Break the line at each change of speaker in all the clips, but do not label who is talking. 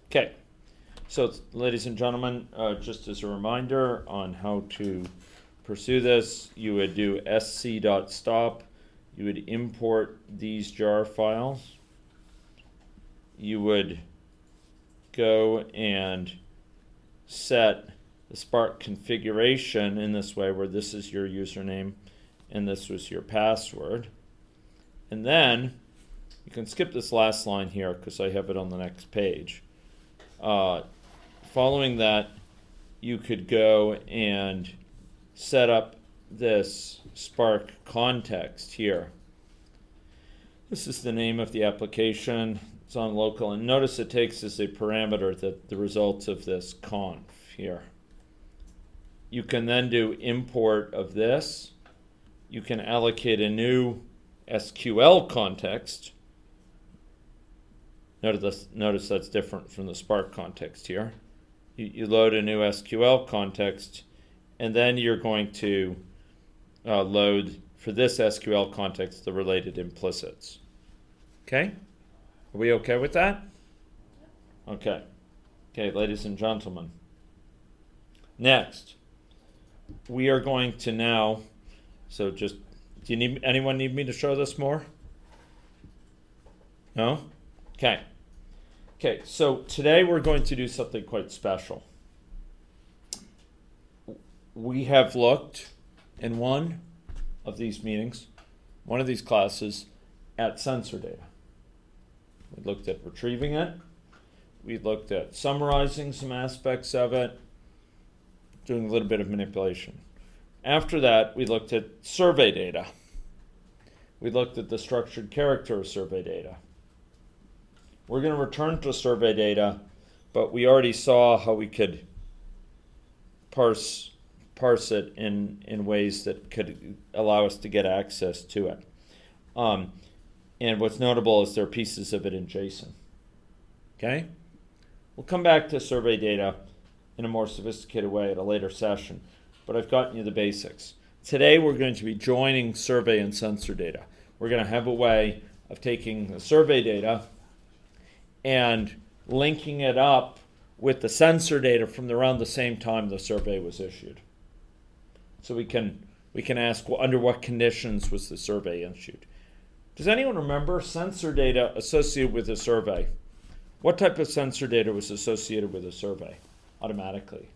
Okay, so ladies and gentlemen, just as a reminder on how to pursue this, you would do sc.stop, you would import these jar files, you would go and set the Spark configuration in this way, where this is your username and this was your password. And then you can skip this last line here because I have it on the next page. Following that, you could go and set up this Spark context here. This is the name of the application. It's on local, and notice it takes as a parameter the results of this conf here. You can then do import of this. You can allocate a new SQL context. Notice that's different from the Spark context here. You load a new SQL context, and then you're going to load, for this SQL context, the related implicits. Okay? Are we okay with that? Okay. Okay, ladies and gentlemen. Next, we are going to now, so just, anyone need me to show this more? No? Okay. Okay, so today we're going to do something quite special. We have looked in one of these meetings, one of these classes, at sensor data. We looked at retrieving it. We looked at summarizing some aspects of it, doing a little bit of manipulation. After that, we looked at survey data. We looked at the structured character of survey data. We're going to return to survey data, but we already saw how we could parse it in ways that could allow us to get access to it. And what's notable is there are pieces of it in JSON. Okay? We'll come back to survey data in a more sophisticated way at a later session, but I've gotten you the basics. Today we're going to be joining survey and sensor data. We're going to have a way of taking the survey data and linking it up with the sensor data from around the same time the survey was issued. So we can ask, well, under what conditions was the survey issued? Does anyone remember sensor data associated with a survey? What type of sensor data was associated with a survey automatically?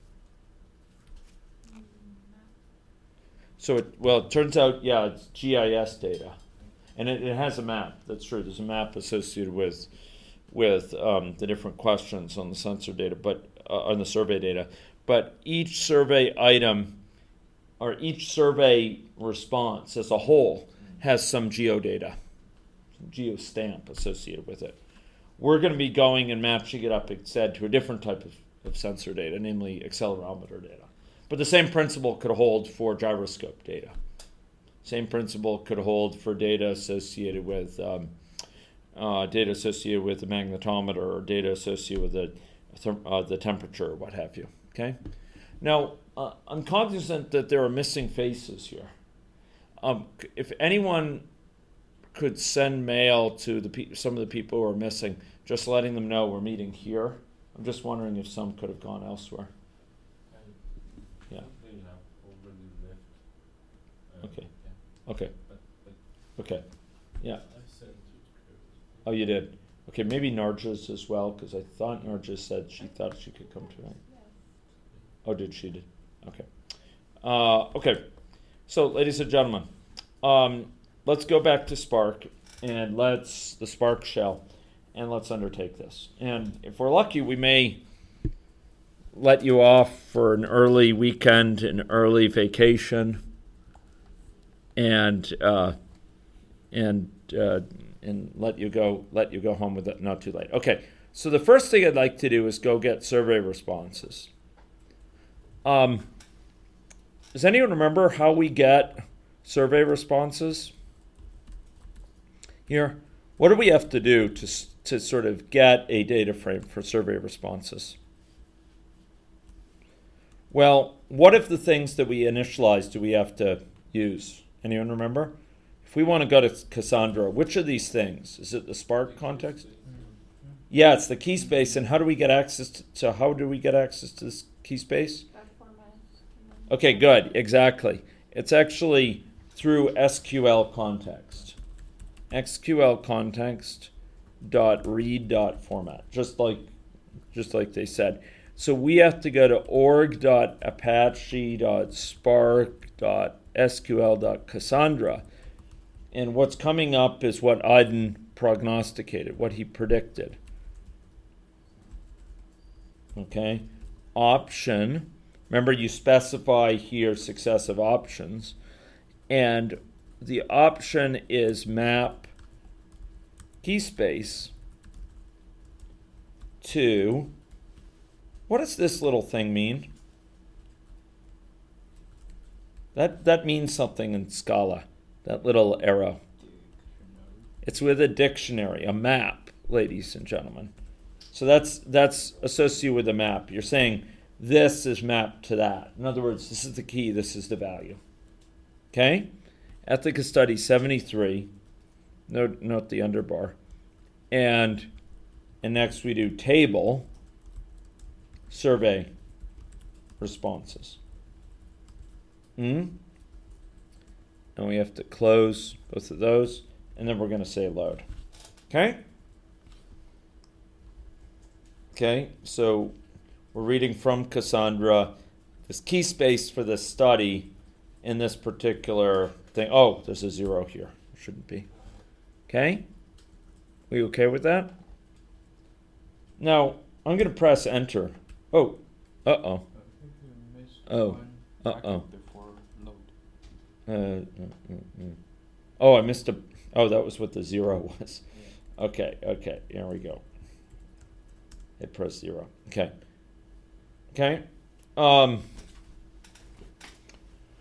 So it turns out, yeah, it's GIS data. And it has a map. That's true. There's a map associated with the different questions on the sensor data, but on the survey data. But each survey item or each survey response as a whole has some geodata, some geostamp associated with it. We're going to be going and matching it up instead to a different type of sensor data, namely accelerometer data. But the same principle could hold for gyroscope data. Same principle could hold for data associated with the magnetometer, or data associated with the temperature, or what have you. Okay. Now, I'm cognizant that there are missing faces here. If anyone could send mail to some of the people who are missing, just letting them know we're meeting here. I'm just wondering if some could have gone elsewhere. Yeah. Okay. Okay. Okay. Yeah. Oh, you did? Okay, maybe Narja's as well, because I thought Narja said she thought she could come tonight. Oh, did she? Did. Okay. Okay. So, ladies and gentlemen, let's go back to Spark, and the Spark shell, and let's undertake this. And if we're lucky, we may let you off for an early weekend, an early vacation, and let you go home with it not too late. Okay, so the first thing I'd like to do is go get survey responses. Does anyone remember how we get survey responses? Here, what do we have to do to sort of get a data frame for survey responses? Well, what of the things that we initialized do we have to use? Anyone remember? If we want to go to Cassandra, which of these things? Is it the Spark context? Yeah, it's the key space. And how do we get access to this key space? Okay, good. Exactly. It's actually through SQL context. SQL context dot read dot format, just like they said. So we have to go to org.apache.spark.sql.cassandra, and what's coming up is what Aiden prognosticated, what he predicted. Okay, option. Remember, you specify here successive options, and the option is map keyspace to, what does this little thing mean? That means something in Scala, that little arrow. It's with a dictionary, a map, ladies and gentlemen. So that's associated with a map. You're saying this is mapped to that. In other words, this is the key, this is the value. Okay? Ethica study 73. Note the underbar. And next we do table, survey, responses. And we have to close both of those, and then we're going to say load. Okay? Okay, so we're reading from Cassandra. This key space for this study in this particular thing. Oh, there's a 0 here. There shouldn't be. Okay? We okay with that? Now, I'm going to press enter. Oh, uh-oh. Oh, uh-oh. Oh, I missed a... Oh, that was what the 0 was. Okay, here we go. Hit press 0. Okay.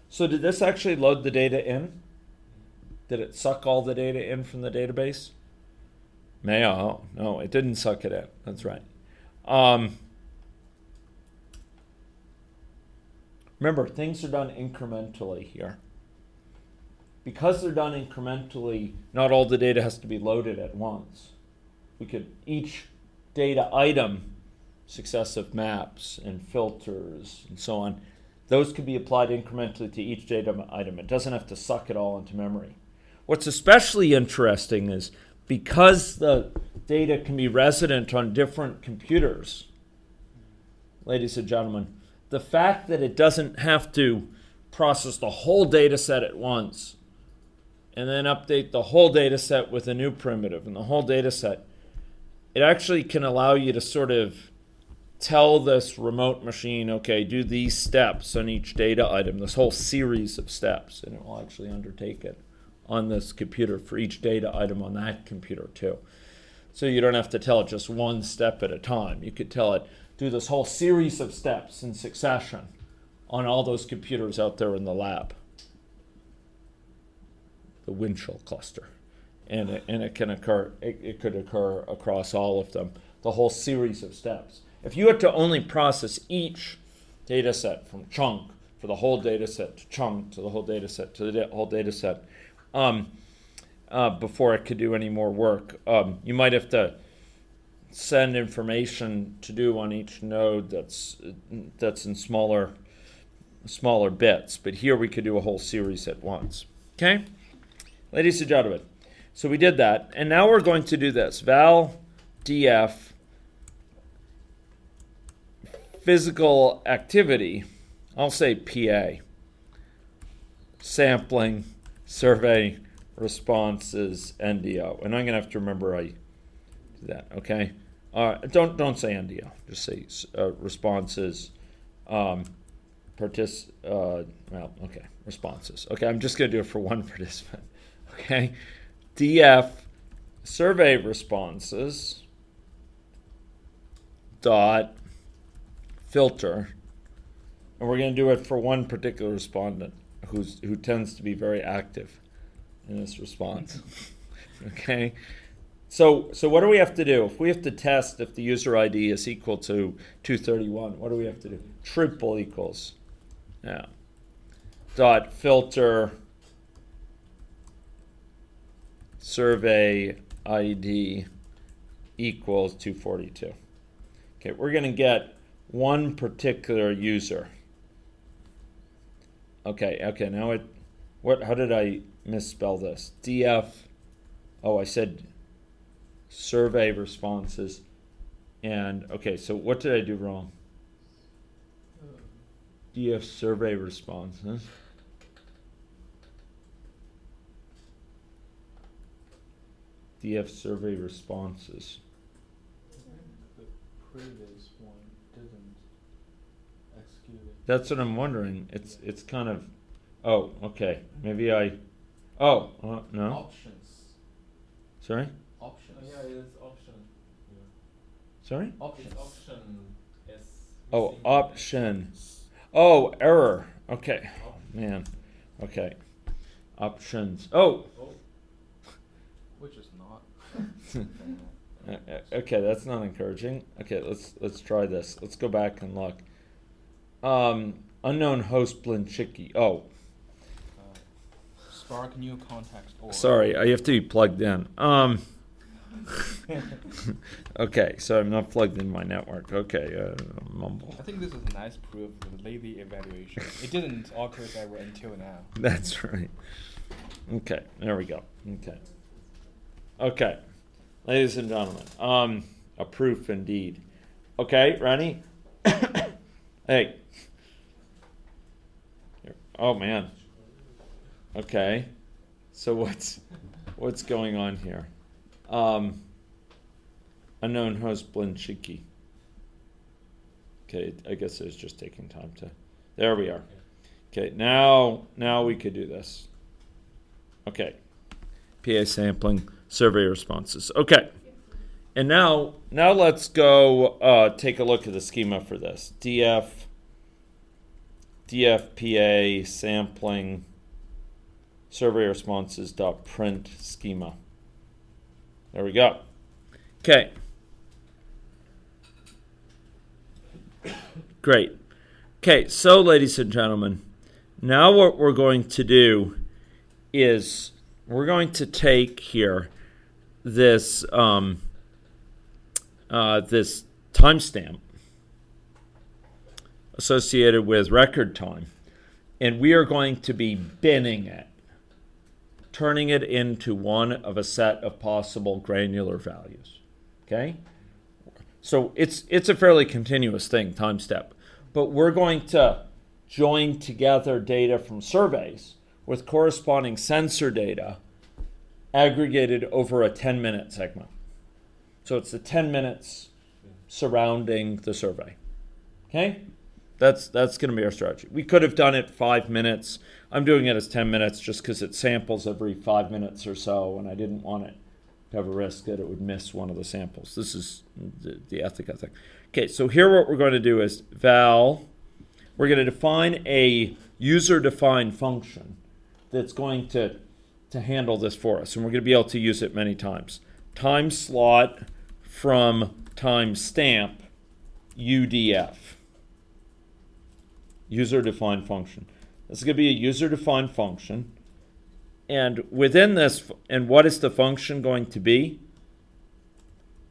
So did this actually load the data in? Did it suck all the data in from the database? No, it didn't suck it in. That's right. Remember, things are done incrementally here. Because they're done incrementally, not all the data has to be loaded at once. We could, each data item, successive maps and filters and so on, those could be applied incrementally to each data item. It doesn't have to suck it all into memory. What's especially interesting is because the data can be resident on different computers, ladies and gentlemen, the fact that it doesn't have to process the whole data set at once and then update the whole data set with a new primitive and the whole data set, it actually can allow you to sort of tell this remote machine, okay, do these steps on each data item, this whole series of steps, and it will actually undertake it on this computer for each data item on that computer too. So you don't have to tell it just one step at a time. You could tell it, do this whole series of steps in succession on all those computers out there in the lab, the Winchell cluster. And it can occur, it could occur across all of them, the whole series of steps. If you had to only process each data set from chunk for the whole data set to chunk to the whole data set to the whole data set, before it could do any more work, you might have to send information to do on each node that's in smaller bits. But here we could do a whole series at once. Okay, ladies and gentlemen. So we did that, and now we're going to do this. Val df physical activity, I'll say PA, sampling, survey, responses, NDO. And I'm going to have to remember I do that, okay? Don't say NDO, just say responses, responses. Okay, I'm just going to do it for one participant, okay? DF survey responses dot filter, and we're going to do it for one particular respondent who tends to be very active in this response. Okay, so what do we have to do? If we have to test if the user ID is equal to 231, what do we have to do? Triple equals, yeah, dot filter survey ID equals 242. Okay, we're going to get one particular user. Okay, now how did I misspell this? DF, I said survey responses. And, okay, so what did I do wrong? DF survey responses. DF survey responses.
The previous one didn't execute it.
That's what I'm wondering. It's kind of, okay. Maybe no.
Options.
Sorry?
Options.
Yeah, it's option. Yeah.
Sorry?
Options.
It's option is.
Option. Error. Okay. Oh, man. Okay. Options.
Which is not.
Okay, that's not encouraging. Okay, let's try this. Let's go back and look. Unknown host Blinchicki.
Spark new context.
Sorry, I have to be plugged in. Okay, so I'm not plugged in my network. Okay, mumble.
I think this is a nice proof of the lazy evaluation. It didn't occur ever until now.
That's right. Okay, there we go. Okay, ladies and gentlemen, a proof indeed. Okay, ready? Hey. Oh man. Okay, so what's going on here? Unknown host Blinchicki. Okay, I guess it's just taking time to. There we are. Okay, now we could do this. Okay, PA sampling, survey responses. Okay, and now let's go take a look at the schema for this. DFPA sampling survey responses dot print schema. There we go. Okay. Great. Okay, so ladies and gentlemen, now what we're going to do is we're going to take here this this timestamp associated with record time, and we are going to be binning it, turning it into one of a set of possible granular values. Okay? So it's a fairly continuous thing, time step. But we're going to join together data from surveys with corresponding sensor data aggregated over a 10-minute segment. So it's the 10 minutes surrounding the survey. Okay? That's going to be our strategy. We could have done it 5 minutes. I'm doing it as 10 minutes just because it samples every 5 minutes or so, and I didn't want it to have a risk that it would miss one of the samples. This is the Ethica thing. Okay, so here what we're going to do is we're going to define a user-defined function that's going to handle this for us, and we're going to be able to use it many times. Time slot from timestamp UDF. User-defined function. This is going to be a user-defined function. And within this, and what is the function going to be?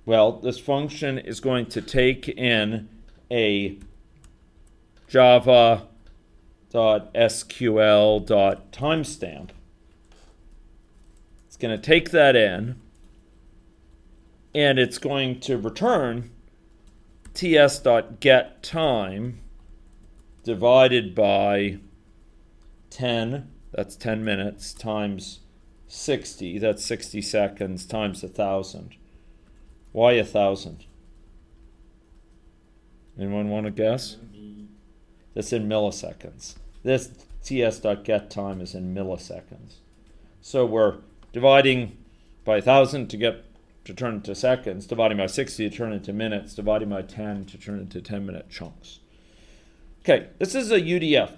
Well, this function is going to take in a java.sql.timestamp. It's going to take that in, and it's going to return ts.getTime divided by 10, that's 10 minutes, times 60, that's 60 seconds, times 1,000. Why 1,000? Anyone want to guess? That's in milliseconds. This ts.getTime is in milliseconds. So we're dividing by 1,000 to turn into seconds, dividing by 60 to turn into minutes, dividing by 10 to turn into 10-minute chunks. Okay, this is a UDF.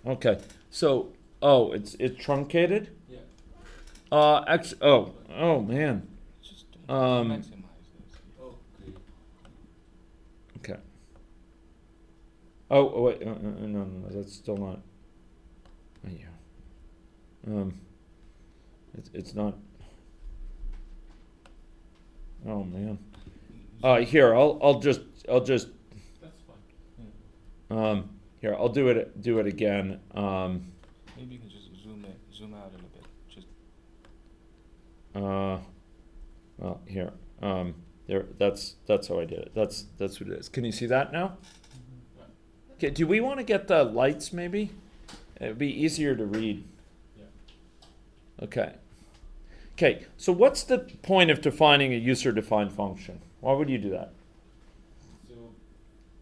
Okay. So, it's truncated?
Yeah.
Man.
Just maximize this.
Okay. Oh, wait, no, that's still not. Yeah. It's not. Oh man. Here I'll just
That's fine.
here I'll do it again.
Maybe you can just zoom out a little bit. Just
Well, here. There. That's how I did it. That's what it is. Can you see that now? Okay. Do we want to get the lights? Maybe it'd be easier to read.
Yeah.
Okay. Okay. So what's the point of defining a user-defined function? Why would you do that?
So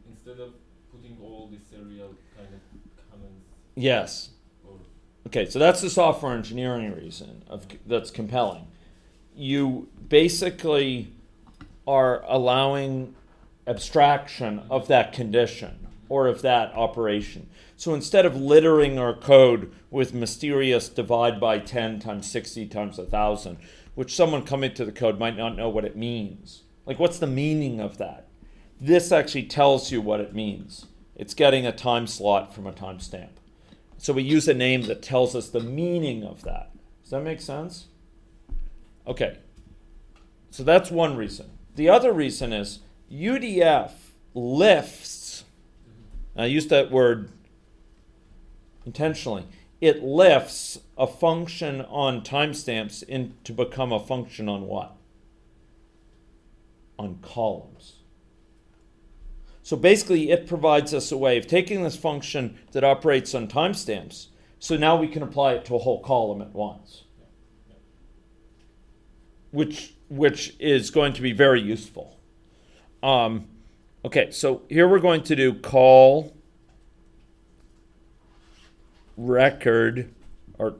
instead of putting all the serial kind of comments
Yes.
or
Okay, so that's the software engineering reason that's compelling. You basically are allowing abstraction of that condition or of that operation. So instead of littering our code with mysterious divide by 10 times 60 times 1,000, which someone coming to the code might not know what it means. Like, what's the meaning of that? This actually tells you what it means. It's getting a time slot from a timestamp. So we use a name that tells us the meaning of that. Does that make sense? Okay. So that's one reason. The other reason is UDF lifts, I use that word intentionally, it lifts a function on timestamps to become a function on what? On columns. So basically, it provides us a way of taking this function that operates on timestamps, so now we can apply it to a whole column at once, which is going to be very useful. Okay, so here we're going to do call record or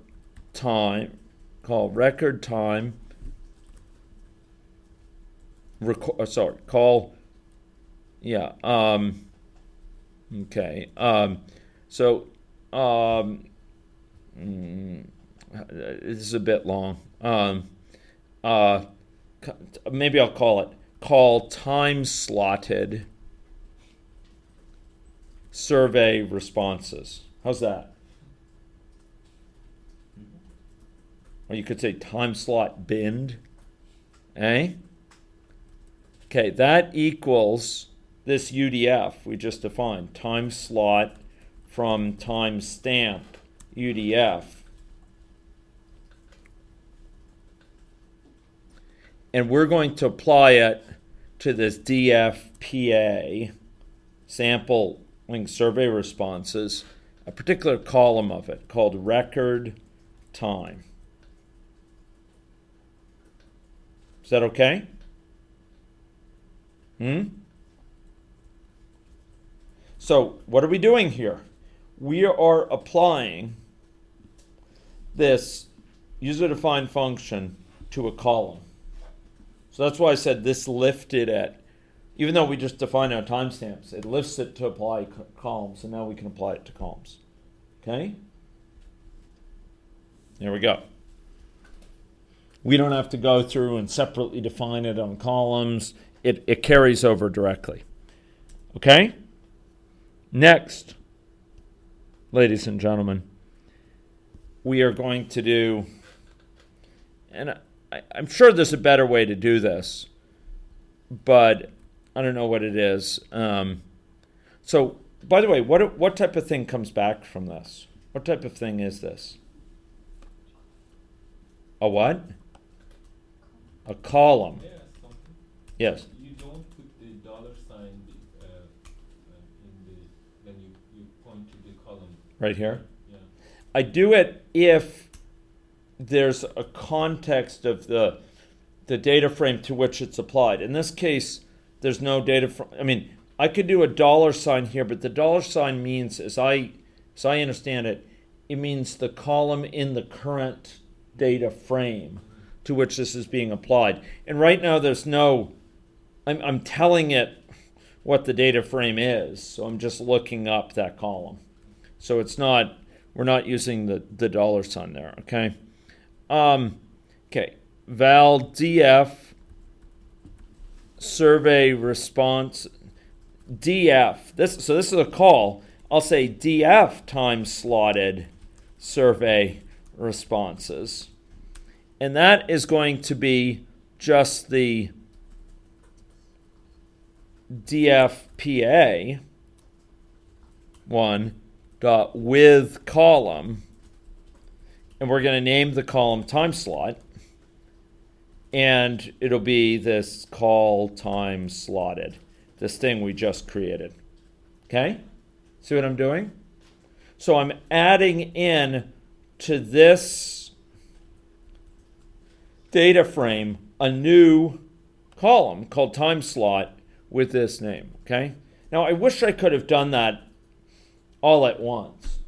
time, call record time. Call. Yeah. Okay. So this is a bit long. Maybe I'll call time slotted survey responses. How's that? Or you could say time slot binned. Eh? Okay, that equals this UDF we just defined, time slot from timestamp UDF. And we're going to apply it to this DFPA, sampling survey responses, a particular column of it called record time. Is that okay? So what are we doing here? We are applying this user-defined function to a column. So that's why I said this lifted it. Even though we just define our timestamps, it lifts it to apply columns, and now we can apply it to columns. Okay? There we go. We don't have to go through and separately define it on columns. It carries over directly. Okay? Next, ladies and gentlemen, we are going to do, and I'm sure there's a better way to do this, but I don't know what it is. So, by the way, what type of thing comes back from this? What type of thing is this? A what? A column.
yeah, something.
Yes.
You don't put the dollar sign when you point to the column.
Right here?
Yeah.
I do it if there's a context of the data frame to which it's applied. In this case, there's no data frame. I mean, I could do a dollar sign here, but the dollar sign means, as I understand it, it means the column in the current data frame to which this is being applied. And right now there's no, I'm telling it what the data frame is, so I'm just looking up that column. So it's not, we're not using the dollar sign there, okay? Okay, val df survey response df. This is a call. I'll say df time slotted survey responses. And that is going to be just the DFPA one dot with column, and we're going to name the column time slot, and it'll be this call time slotted, this thing we just created. Okay? See what I'm doing? So I'm adding in to this data frame a new column called time slot with this name. Okay? Now I wish I could have done that all at once.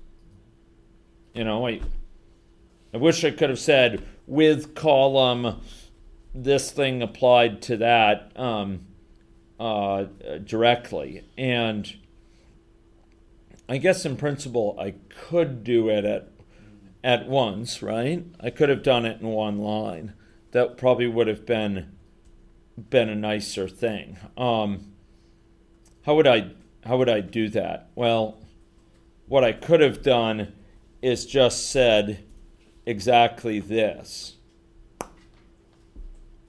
You know, I wish I could have said with column this thing applied to that directly. And I guess in principle I could do it at once, right? I could have done it in one line. That probably would have been a nicer thing. How would I do that? Well, what I could have done is just said exactly this,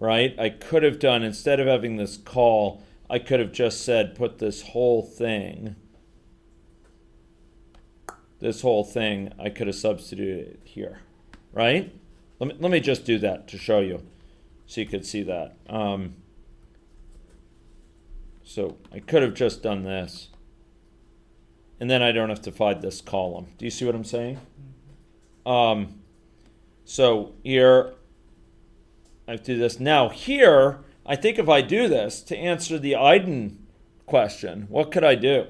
right? I could have done, instead of having this call, I could have just said put this whole thing I could have substituted here, right? Let me just do that to show you so you could see that. So I could have just done this, and then I don't have to find this column. Do you see what I'm saying? So here I do this. Now here, I think if I do this to answer the Iden question, what could I do?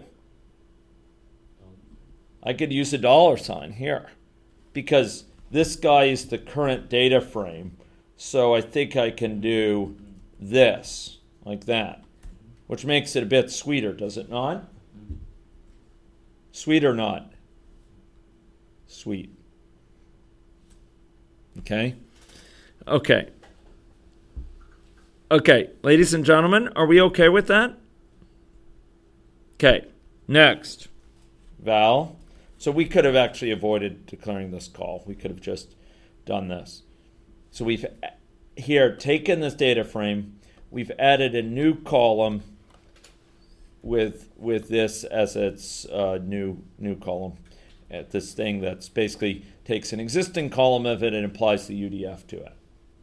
I could use a $ here because this guy is the current data frame. So I think I can do this like that, which makes it a bit sweeter, does it not? Sweet or not? Sweet. Okay. Okay, ladies and gentlemen, are we okay with that? Okay, next. Val. So we could have actually avoided declaring this call. We could have just done this. So we've here taken this data frame. We've added a new column with this as its new column. This thing that's basically takes an existing column of it and applies the UDF to it.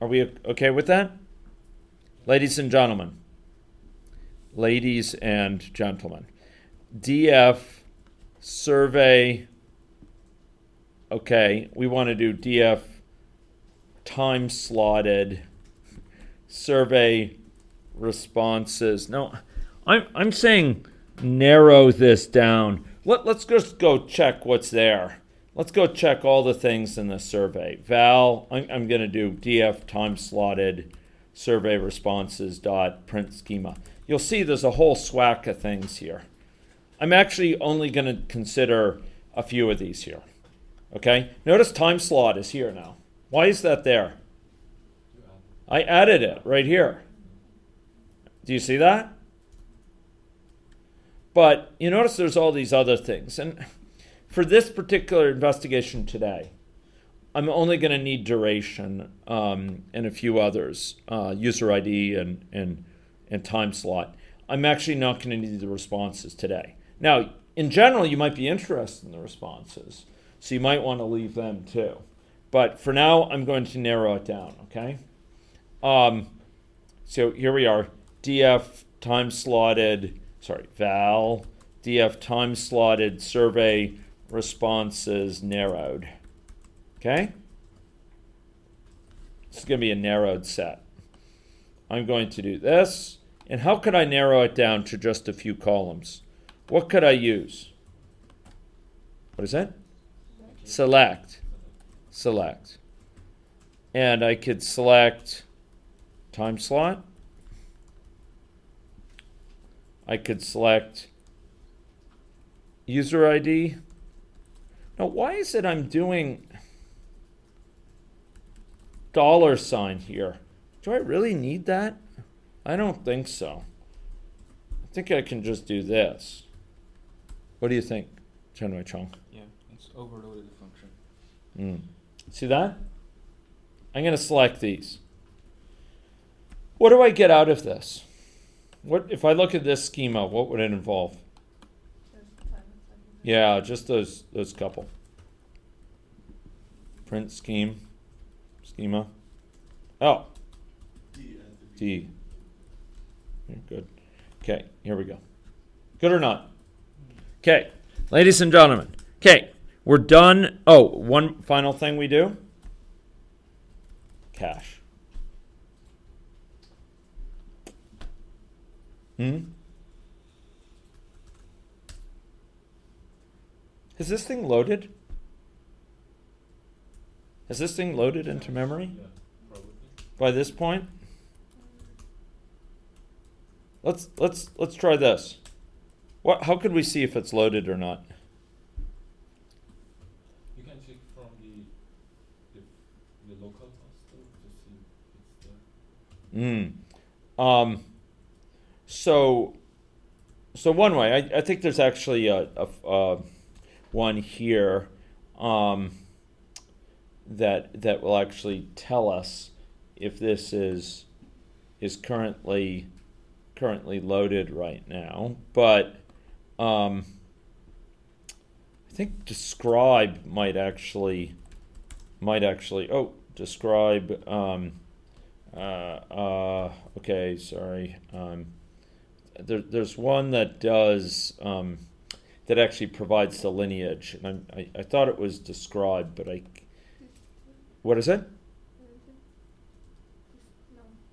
Are we okay with that? Ladies and gentlemen, DF survey, okay, we want to do DF time slotted survey responses. No, I'm saying narrow this down. Let's just go check what's there. Let's go check all the things in the survey. Val, I'm going to do DF time slotted survey responses dot print schema. You'll see there's a whole swack of things here. I'm actually only going to consider a few of these here. Okay? Notice time slot is here now. Why is that there? I added it right here. Do you see that? But you notice there's all these other things. And for this particular investigation today, I'm only going to need duration and a few others, user ID and time slot. I'm actually not going to need the responses today. Now, in general, you might be interested in the responses, so you might want to leave them too. But for now, I'm going to narrow it down, okay? So here we are, DF time slotted, Val, DF time slotted survey responses narrowed. Okay? This is going to be a narrowed set. I'm going to do this. And how could I narrow it down to just a few columns? What could I use? What is that? Select. And I could select time slot. I could select user ID. Now, why is it I'm doing $ here? Do I really need that? I don't think so. I think I can just do this. What do you think, Chen Wei Chong?
Yeah, it's overloaded the function.
See that? I'm going to select these. What do I get out of this? What if I look at this schema, what would it involve? Yeah, just those couple. Print schema. Oh. D. Good. Okay, here we go. Good or not? Okay, ladies and gentlemen. Okay, we're done. Oh, one final thing we do. Cache. Has this thing loaded? Has this thing loaded into memory?
Yeah, probably.
By this point? Let's try this. How could we see if it's loaded or not?
You can check from the local host to see it's there. So one way, I think there's actually a one here that will actually tell us if this is currently loaded right now. But I think describe might actually describe okay, sorry. There's one that does that actually provides the lineage, and I thought it was described, but what is it?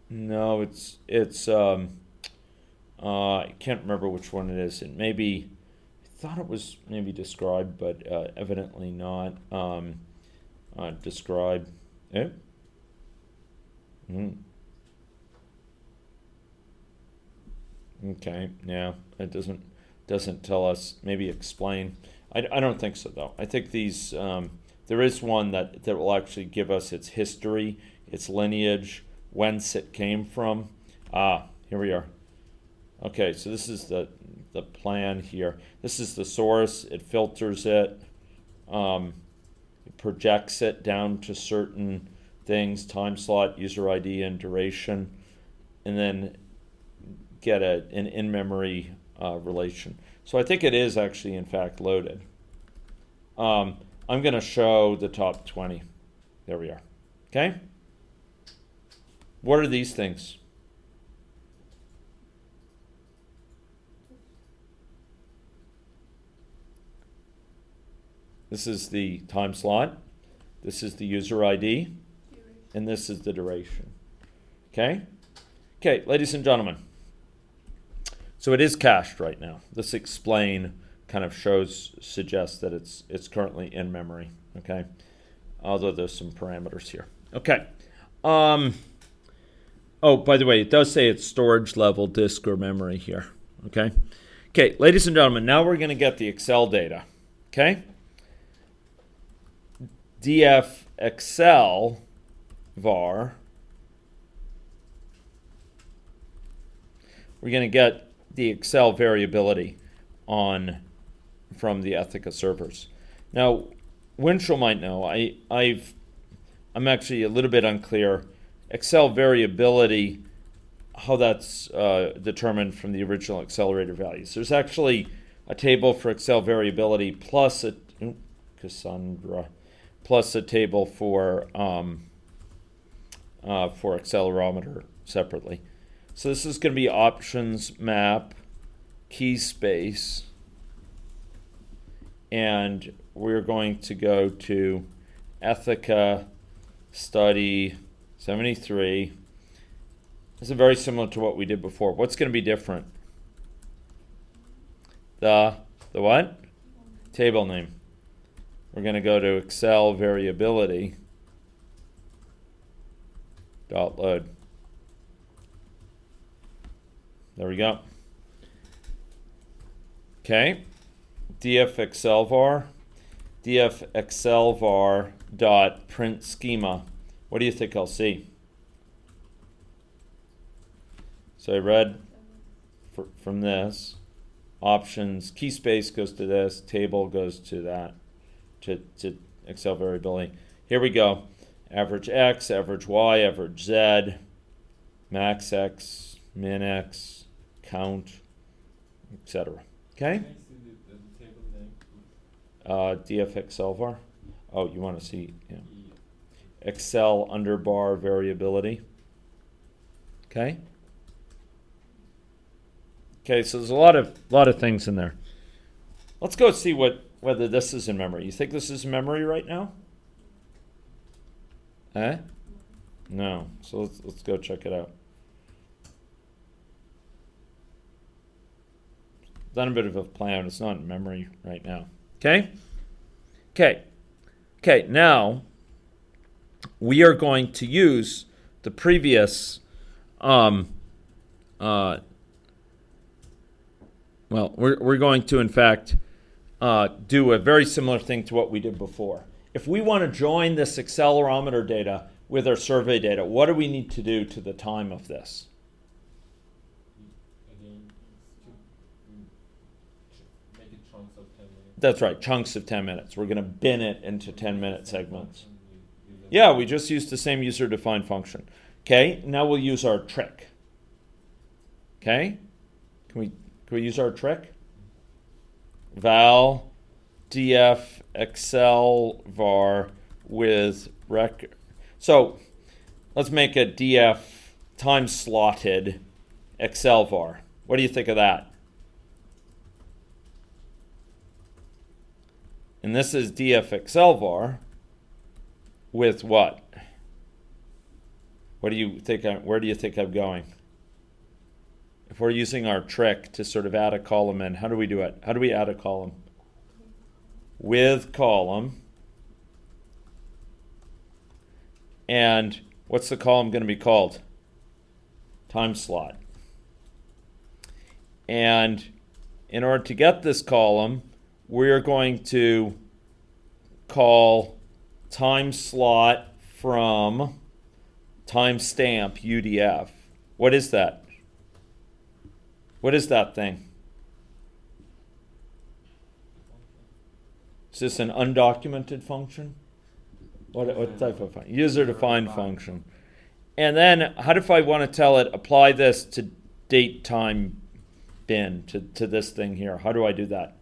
No, it's I can't remember which one it is. I thought it was maybe described, but evidently not. Describe. Eh? Okay, yeah, it doesn't tell us. Maybe explain. I don't think so though. I think these there is one that will actually give us its history, its lineage, whence it came from. Here we are. Okay, so this is the plan here. This is the source. It filters it. It projects it down to certain things: time slot, user ID, and duration, and then get an in-memory relation. So I think it is actually, in fact, loaded. I'm going to show the top 20. There we are. Okay? What are these things? This is the time slot. This is the user ID. And this is the duration. Okay? Okay, ladies and gentlemen. So it is cached right now. This explain kind of suggests that it's currently in memory. Okay? Although there's some parameters here. Okay. Oh, by the way, it does say it's storage level, disk, or memory here. Okay? Okay, ladies and gentlemen, now we're going to get the Excel data. Okay? df Excel var. We're going to get the Excel variability from the Ethica servers. Now, Winchell might know. I'm actually a little bit unclear. Excel variability, how that's determined from the original accelerator values. There's actually a table for Excel variability plus a table for accelerometer separately. So this is going to be options map key space, and we're going to go to Ethica study 73. This is very similar to what we did before. What's going to be different? The what? Table name. We're going to go to Excel variability .load. There we go. Okay. df Excel var dot print schema. What do you think I'll see? So I read from this. Options, key space goes to this, table goes to that, to Excel variability. Here we go. Average X, average Y, average Z, max X, min X, count, etc. Okay?
Can I see the table name?
DF Excel var. Oh, you want to see Excel underbar variability. Okay? Okay, so there's a lot of things in there. Let's go see whether this is in memory. You think this is in memory right now? No. So let's go check it out. Done a bit of a plan. It's not in memory right now. Okay? Okay, now we are going to use the previous we're going to, in fact, do a very similar thing to what we did before. If we want to join this accelerometer data with our survey data, what do we need to do to the time of this?
Again, make it chunks of 10 minutes.
That's right, chunks of 10 minutes. We're going to bin it into 10-minute segments. Yeah, we just used the same user-defined function. Okay, now we'll use our trick. Okay, can we use our trick? Val df excel var with record. So let's make a df time slotted excel var. What do you think of that? And this is df excel var with what? What do you think? Where do you think I'm going? If we're using our trick to sort of add a column in, how do we do it? How do we add a column? With column. And what's the column going to be called? Time slot. And in order to get this column, we're going to call time slot from timestamp UDF. What is that? What is that thing? Is this an undocumented function? What type of function? User-defined function. And then how if I want to tell it, apply this to date time bin, to this thing here? How do I do that?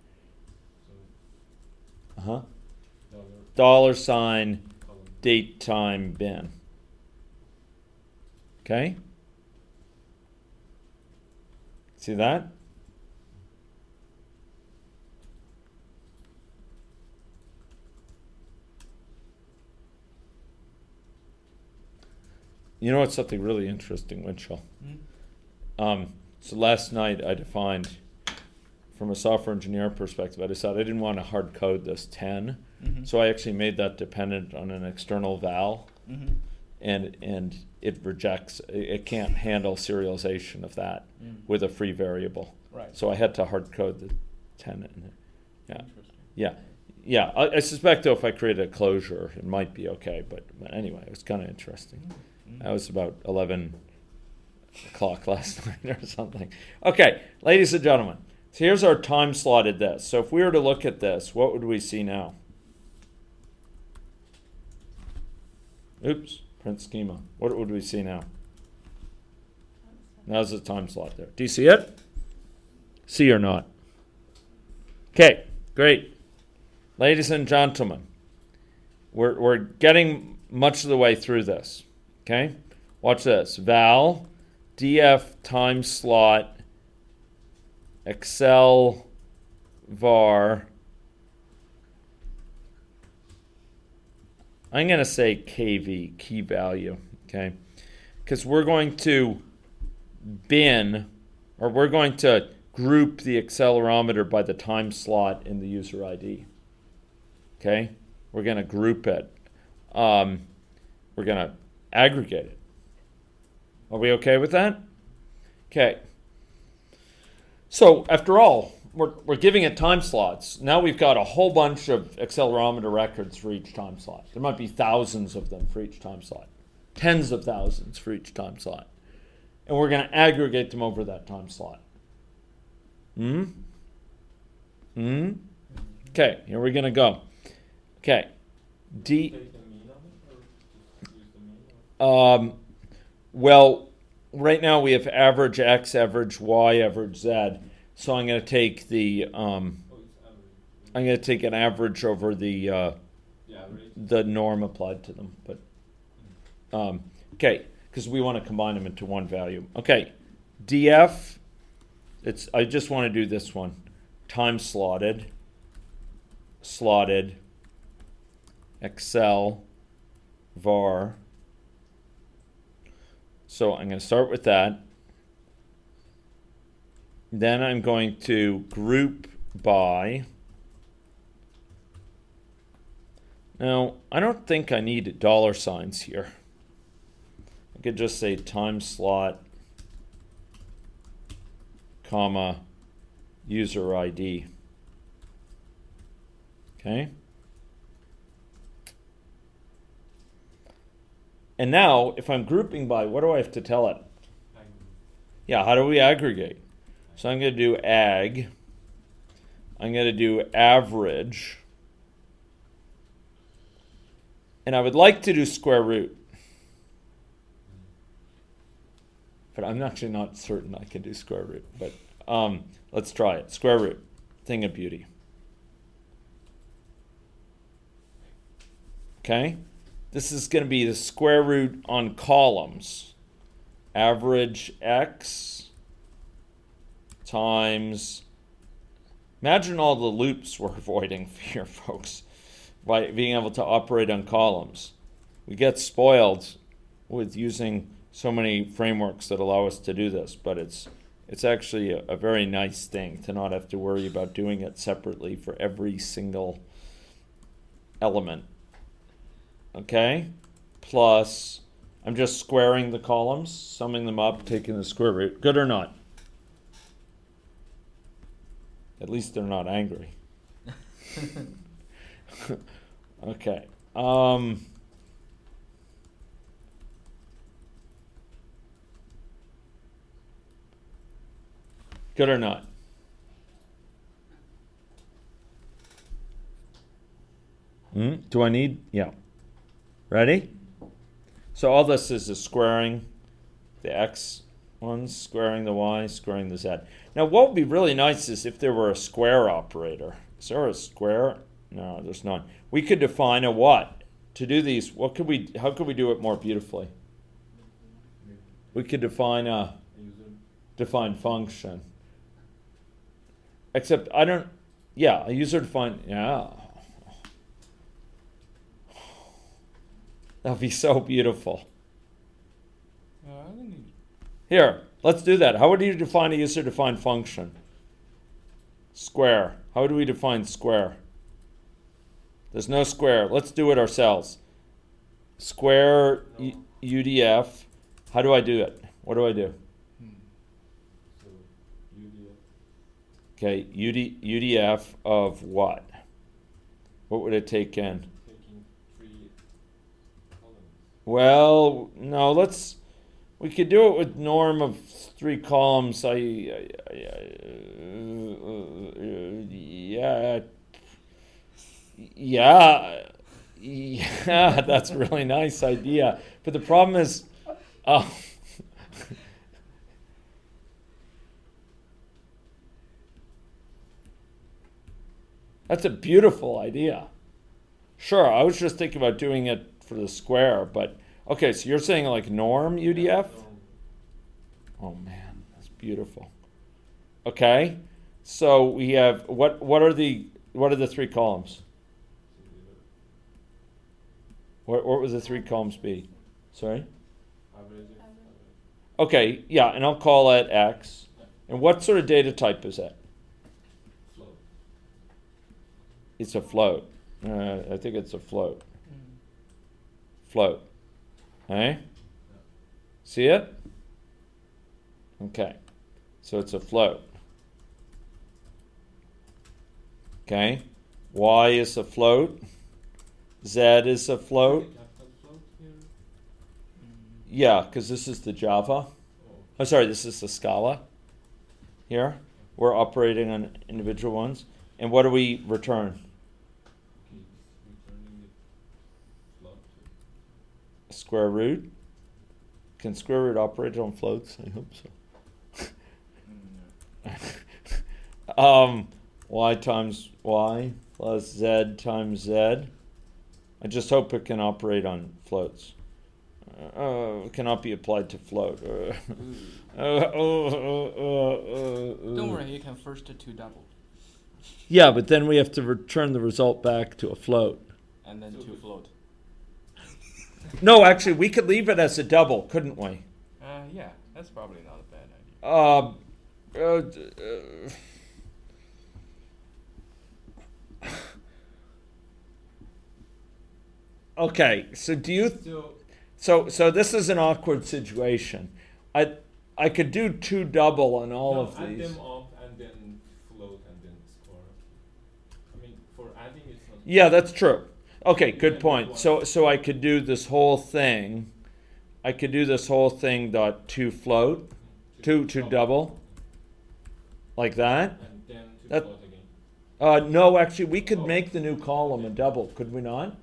$sign date time bin. Okay? See that? You know what's something really interesting, Winchell? So last night I defined, from a software engineer perspective, I decided I didn't want to hard code this 10. So I actually made that dependent on an external val. And it rejects, it can't handle serialization of that with a free variable.
Right.
So I had to hard code the 10 in it. Yeah. I suspect though if I created a closure, it might be okay. But anyway, it was kind of interesting. That was about 11 o'clock last night or something. Okay, ladies and gentlemen, so here's our time slotted this. So if we were to look at this, what would we see now? Oops. Print schema. What would we see now? Now's the time slot there. Do you see it? See or not? Okay, great. Ladies and gentlemen, we're getting much of the way through this. Okay? Watch this. Val df time slot excel var. I'm going to say KV, key value, okay? Because we're going to bin, or we're going to group the accelerometer by the time slot in the user ID, okay? We're going to group it. We're going to aggregate it. Are we okay with that? Okay. So after all, we're giving it time slots. Now we've got a whole bunch of accelerometer records for each time slot. There might be thousands of them for each time slot. Tens of thousands for each time slot. And we're going to aggregate them over that time slot. Okay, here we're going to go. Okay.
Well, right now we have average x, average y, average z. So I'm going to take the I'm going to take an average over the norm applied to them. But okay, because we want to combine them into one value. Okay, df. I just want to do this one. Time slotted, Excel, var. So I'm going to start with that. Then I'm going to group by. Now, I don't think I need dollar signs here. I could just say time slot, comma, user ID. Okay. And now, if I'm grouping by, what do I have to tell it? Yeah, how do we aggregate? So I'm going to do ag. I'm going to do average. And I would like to do square root. But I'm actually not certain I can do square root. But let's try it. Square root. Thing of beauty. Okay? This is going to be the square root on columns. Average x times. Imagine all the loops we're avoiding here, folks, by being able to operate on columns. We get spoiled with using so many frameworks that allow us to do this, but it's actually a very nice thing to not have to worry about doing it separately for every single element. Okay, plus, I'm just squaring the columns, summing them up, taking the square root. Good or not? At least they're not angry. Okay. Good or not? Do I need? Yeah. Ready? So all this is squaring the x ones, squaring the y, squaring the z. Now what would be really nice is if there were a square operator. Is there a square? No, there's none. We could define a what? To do these, how could we do it more beautifully? We could define a defined function. Except a user defined, yeah. That'd be so beautiful. Here, let's do that. How would you define a user-defined function? Square. How do we define square? There's no square. Let's do it ourselves. Square UDF. How do I do it? What do I do?
So UDF.
Okay, UDF of what? What would it take in?
Taking 3 columns.
Well, no, we could do it with norm of 3 columns. Yeah, that's a really nice idea. But the problem is, that's a beautiful idea. Sure, I was just thinking about doing it for the square, but okay, so you're saying like norm UDF? Oh man, that's beautiful. Okay, so we have what are the 3 columns? What would the 3 columns be? Sorry?
Average.
Okay, yeah, and I'll call it X. And what sort of data type is that?
Float.
It's a float. I think it's a float. Float. Okay? See it? Okay. So it's a float. Okay? Y is a float. Z is a float.
Capital float here.
Yeah, because this is the Java. Oh, sorry, this is the Scala. Here. We're operating on individual ones. And what do we return?
Keeps returning the float.
Square root.
Can square root operate on floats? I hope so. Y times y plus z times z. I just hope it can operate on floats. It cannot be applied to float.
Don't worry, you can first to double.
Yeah, but then we have to return the result back to a float.
And then to float.
No, actually, we could leave it as a double, couldn't we?
Yeah, that's probably not a bad idea.
Okay, so do you? So this is an awkward situation. I could do 2 double on all of
add
these.
them up and then float and then square. I mean, for adding it's not.
Yeah, that's true. Okay, good
Yeah,
point. So I could do this whole thing. I could do this whole thing dot 2 float, 2 double, like that.
And then to
That-
float again.
No, actually, we could make the new column a double, could we not?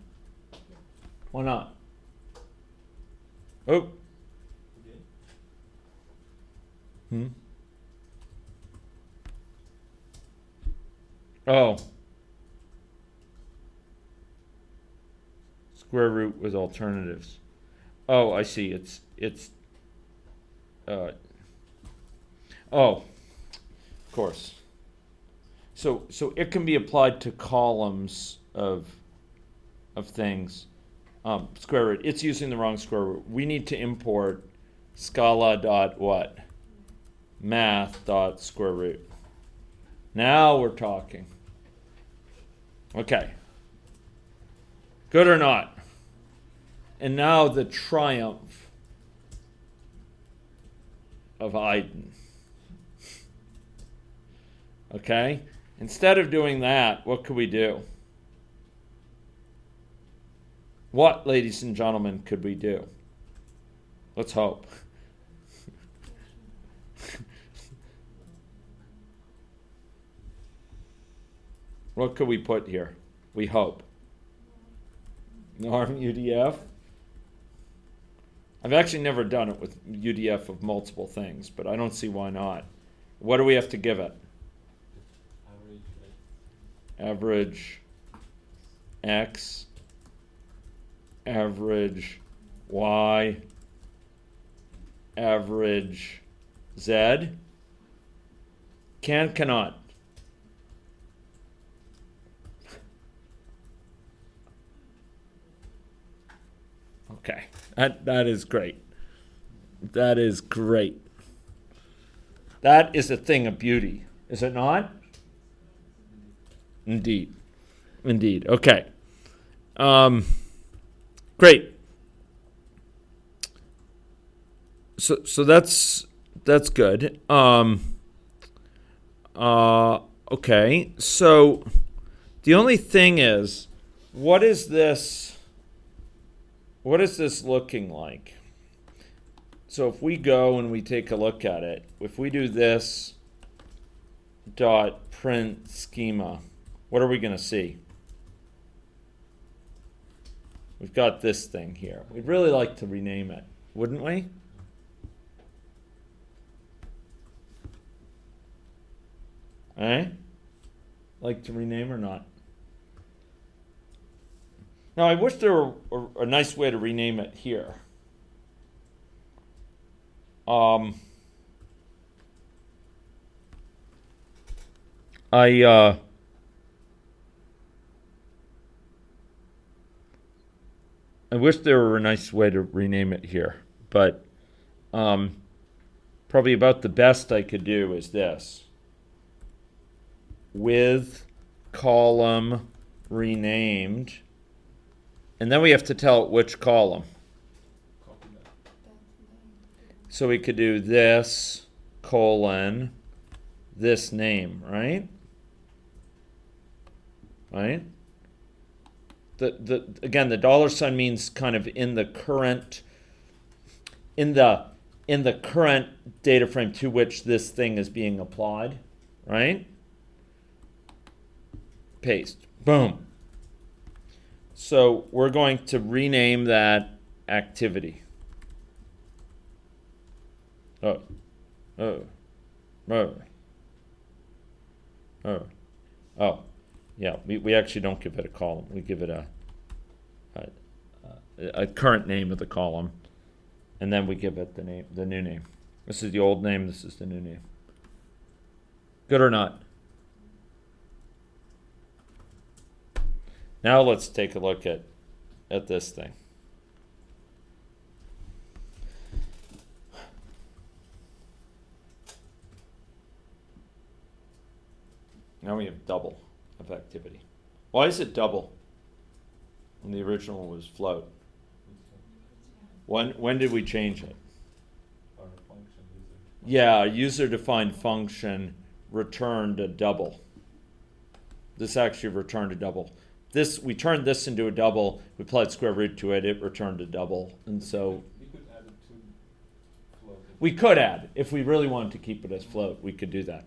Why not? Oh.
Okay.
Oh. Square root with alternatives. Oh, I see. Of course. So it can be applied to columns of things. Square root. It's using the wrong square root. We need to import Scala dot what? Math dot square root. Now we're talking. Okay. Good or not? And now the triumph of Iden. Okay? Instead of doing that, what could we do? What, ladies and gentlemen, could we do? Let's hope. What could we put here? We hope. Norm UDF. I've actually never done it with UDF of multiple things, but I don't see why not. What do we have to give it? Average X, average Y, average Z. Cannot. Okay, that is great. That is great. That is a thing of beauty, is it not? Indeed. Okay. Great. So that's good. Okay. So the only thing is, what is this looking like? So if we go and we take a look at it, if we do this dot print schema, what are we going to see? We've got this thing here. We'd really like to rename it, wouldn't we? Eh? Like to rename or not? Now, I wish there were a nice way to rename it here. I wish there were a nice way to rename it here, but probably about the best I could do is this. With column renamed, and then we have to tell it which column. So we could do this colon this name, right? Right? Again, the dollar sign means kind of in the current data frame to which this thing is being applied, right? Paste. Boom. So we're going to rename that activity. Yeah, we actually don't give it a column. We give it a current name of the column, and then we give it the new name. This is the old name, this is the new name. Good or not? Now let's take a look at this thing. Now we have double of activity. Why is it double when the original was float? When did we change it?
Our function user.
Yeah, user-defined function returned a double. This actually returned a double. We turned this into a double. We applied square root to it. It returned a double, and so
We could add it to float.
we could add, if we really wanted to keep it as float, we could do that,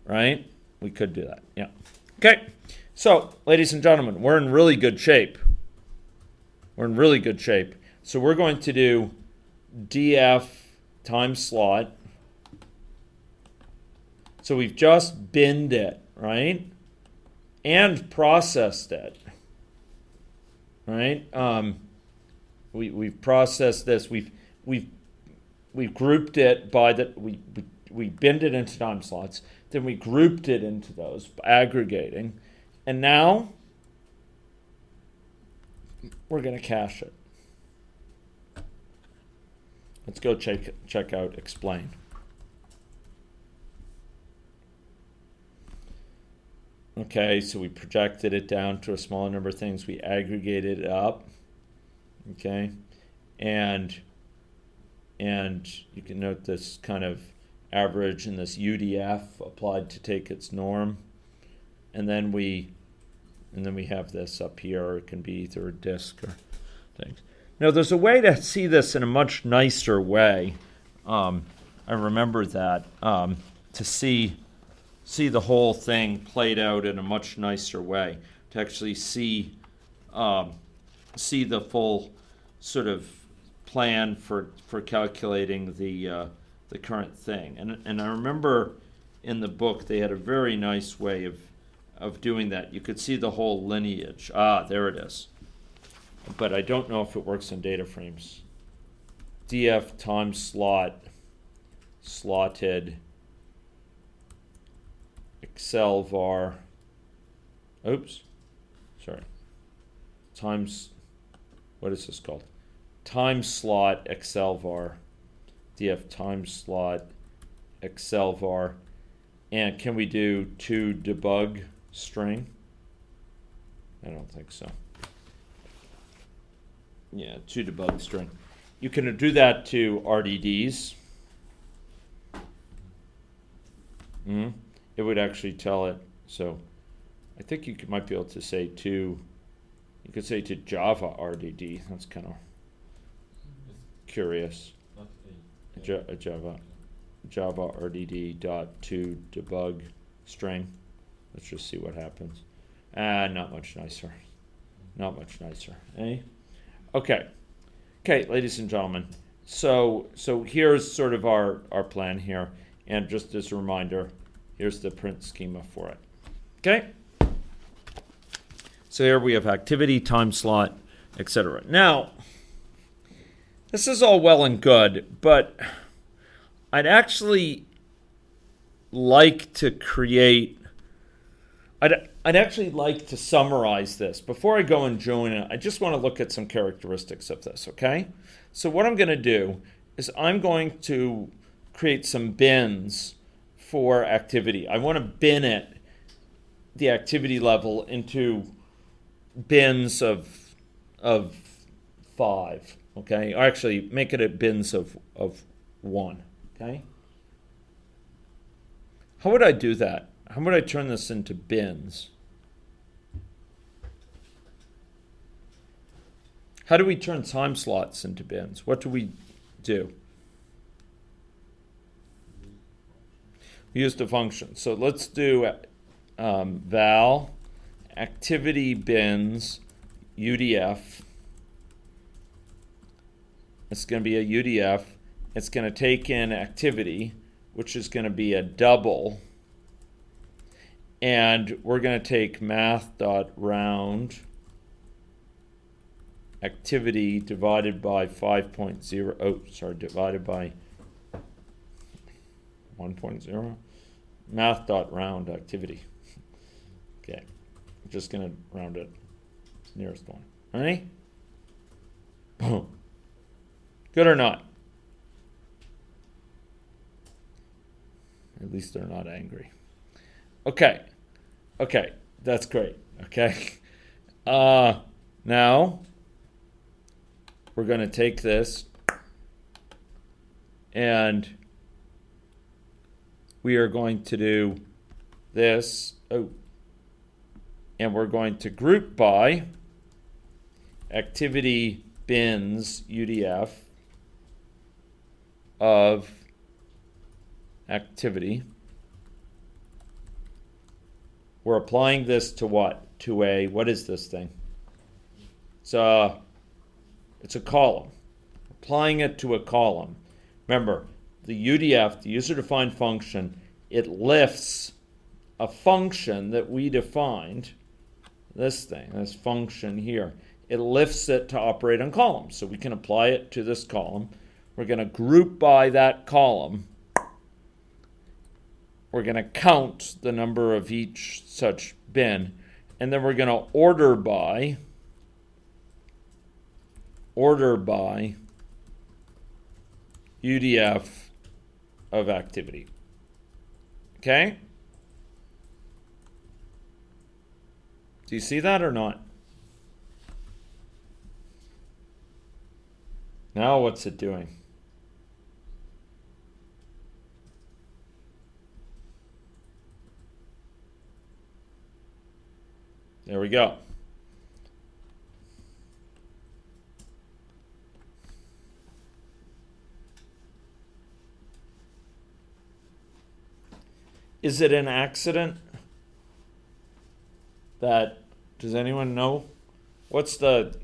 right? We could do that, yeah. Okay, so ladies and gentlemen, we're in really good shape. We're in really good shape. So we're going to do df times slot. So we've just binned it, right? And processed it, right? We've processed this. We've grouped it by we binned it into time slots. Then we grouped it into those, aggregating, and now we're going to cache it. Let's go check out explain. Okay, so we projected it down to a smaller number of things. We aggregated it up. Okay, and you can note this kind of average and this UDF applied to take its norm, and then we have this up here. Or it can be either a disk or things. Now, there's a way to see this in a much nicer way. I remember that to see the whole thing played out in a much nicer way, to actually see the full sort of plan for calculating the current thing. And I remember in the book they had a very nice way of doing that. You could see the whole lineage. There it is. But I don't know if it works in data frames. df times slotted Excel var, times, what is this called? Time slot Excel var, df time slot Excel var, and can we do to debug string? I don't think so. Yeah, to debug string. You can do that to RDDs. It would actually tell it. So I think you might be able to say you could say to Java RDD. That's kind of curious.
Not
Java RDD dot to debug string. Let's just see what happens. Not much nicer. Not much nicer. Eh? Okay, ladies and gentlemen. So here's sort of our plan here, and just as a reminder, here's the print schema for it. Okay. So here we have activity, time slot, etc. Now, this is all well and good, but I'd actually like to I'd actually like to summarize this. Before I go and join it, I just want to look at some characteristics of this, okay? So what I'm going to do is I'm going to create some bins for activity. I want to bin the activity level into bins of 5, okay? Or actually, make it at bins of 1, okay? How would I do that? How would I turn this into bins? How do we turn time slots into bins? What do we do? We used a function. So let's do val activity bins UDF. It's going to be a UDF, It's going to take in activity, which is going to be a double. And we're going to take math.round activity divided by 5.0, divided by 1.0. Math.round activity. Okay, I'm just going to round it to the nearest one. All right? Boom. Good or not? At least they're not angry. Okay, that's great. Okay, now we're going to take this and we are going to do this. And we're going to group by activity bins UDF of activity. We're applying this to what? What is this thing? It's a column. Applying it to a column. Remember, the UDF, the user-defined function, it lifts a function that we defined, this function here. It lifts it to operate on columns. So we can apply it to this column. We're going to group by that column. We're going to count the number of each such bin. And then we're going to order by UDF of activity. Okay? Do you see that or not? Now what's it doing? There we go. Is it an accident that, does anyone know? What's the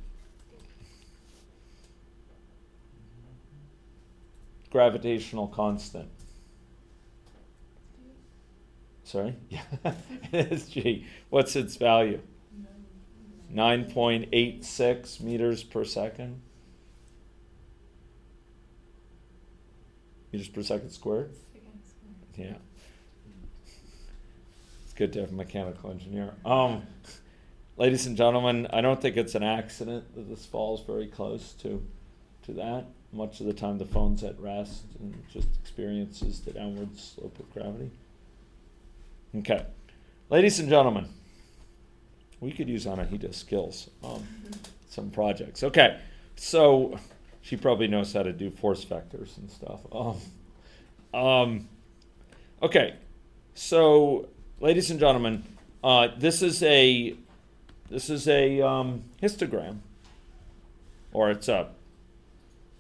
gravitational constant? Sorry? Yeah, it is G. What's its value? 9.86 meters per second. Meters per second squared? Yeah. It's good to have a mechanical engineer. Ladies and gentlemen, I don't think it's an accident that this falls very close to that. Much of the time the phone's at rest and just experiences the downward slope of gravity. Okay. Ladies and gentlemen, we could use Anahita's skills on some projects. Okay. So she probably knows how to do force vectors and stuff. Okay. So, ladies and gentlemen, this is a histogram, or it's a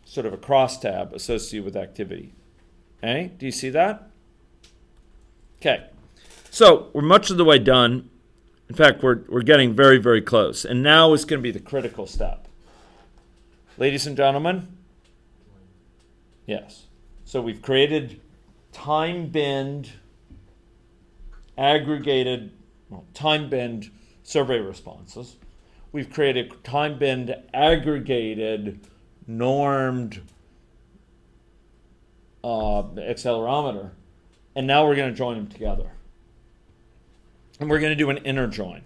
sort of a crosstab associated with activity. Okay, do you see that? Okay, so we're much of the way done. In fact, we're getting very, very close. And now is going to be the critical step. Ladies and gentlemen, yes. So we've created time-binned, aggregated, time-binned survey responses. We've created time-binned, aggregated, normed accelerometer. And now we're going to join them together. And we're going to do an inner join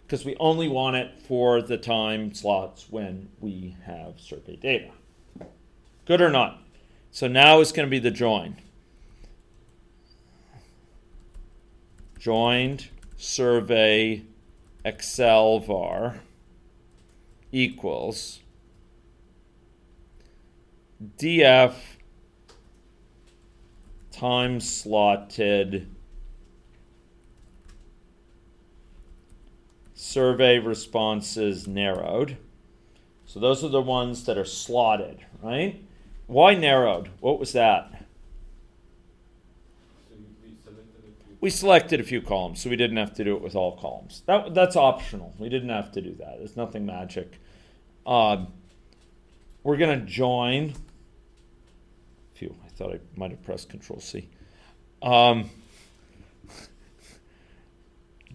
because we only want it for the time slots when we have survey data. Good or not? So now it's going to be the join. Joined survey Excel var equals df time slotted survey responses narrowed. So those are the ones that are slotted, right? Why narrowed? What was that? We selected a few columns, so we didn't have to do it with all columns. That's optional. We didn't have to do that. There's nothing magic. We're going to join Phew, I thought I might have pressed Control C.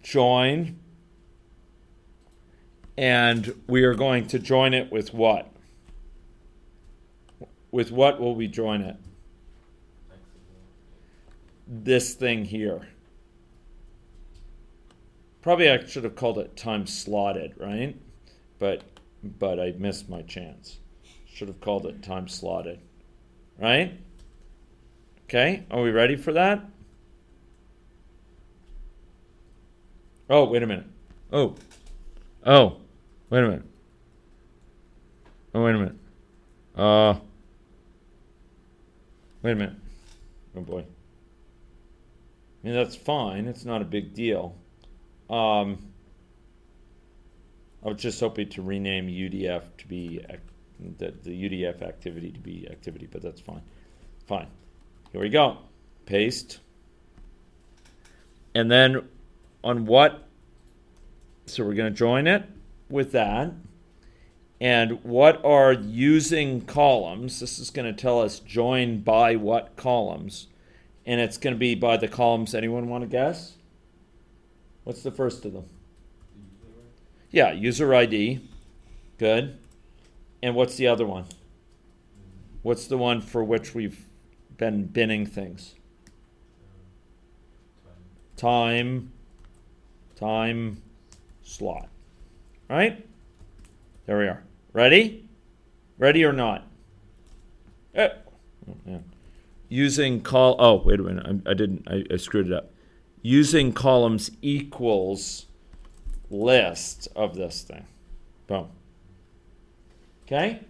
Join. And we are going to join it with what? With what will we join it? This thing here. Probably I should have called it time slotted, right? But I missed my chance. Should have called it time slotted. Right? Okay, are we ready for that? Oh, wait a minute. Oh, wait a minute. Oh, wait a minute. Wait a minute. Oh boy. I mean, that's fine. It's not a big deal. I was just hoping to rename UDF to be the UDF activity to be activity, but that's fine. Fine. Here we go. Paste. And then on what? So we're going to join it with that. And what are using columns? This is going to tell us join by what columns. And it's going to be by the columns. Anyone want to guess? What's the first of them? Yeah, user ID. Good. And what's the other one? What's the one for which we've been binning things? Time slot. Right? There we are. Ready? Ready or not? Oh, man. Using oh, wait a minute. I screwed it up. Using columns equals list of this thing. Boom. Okay?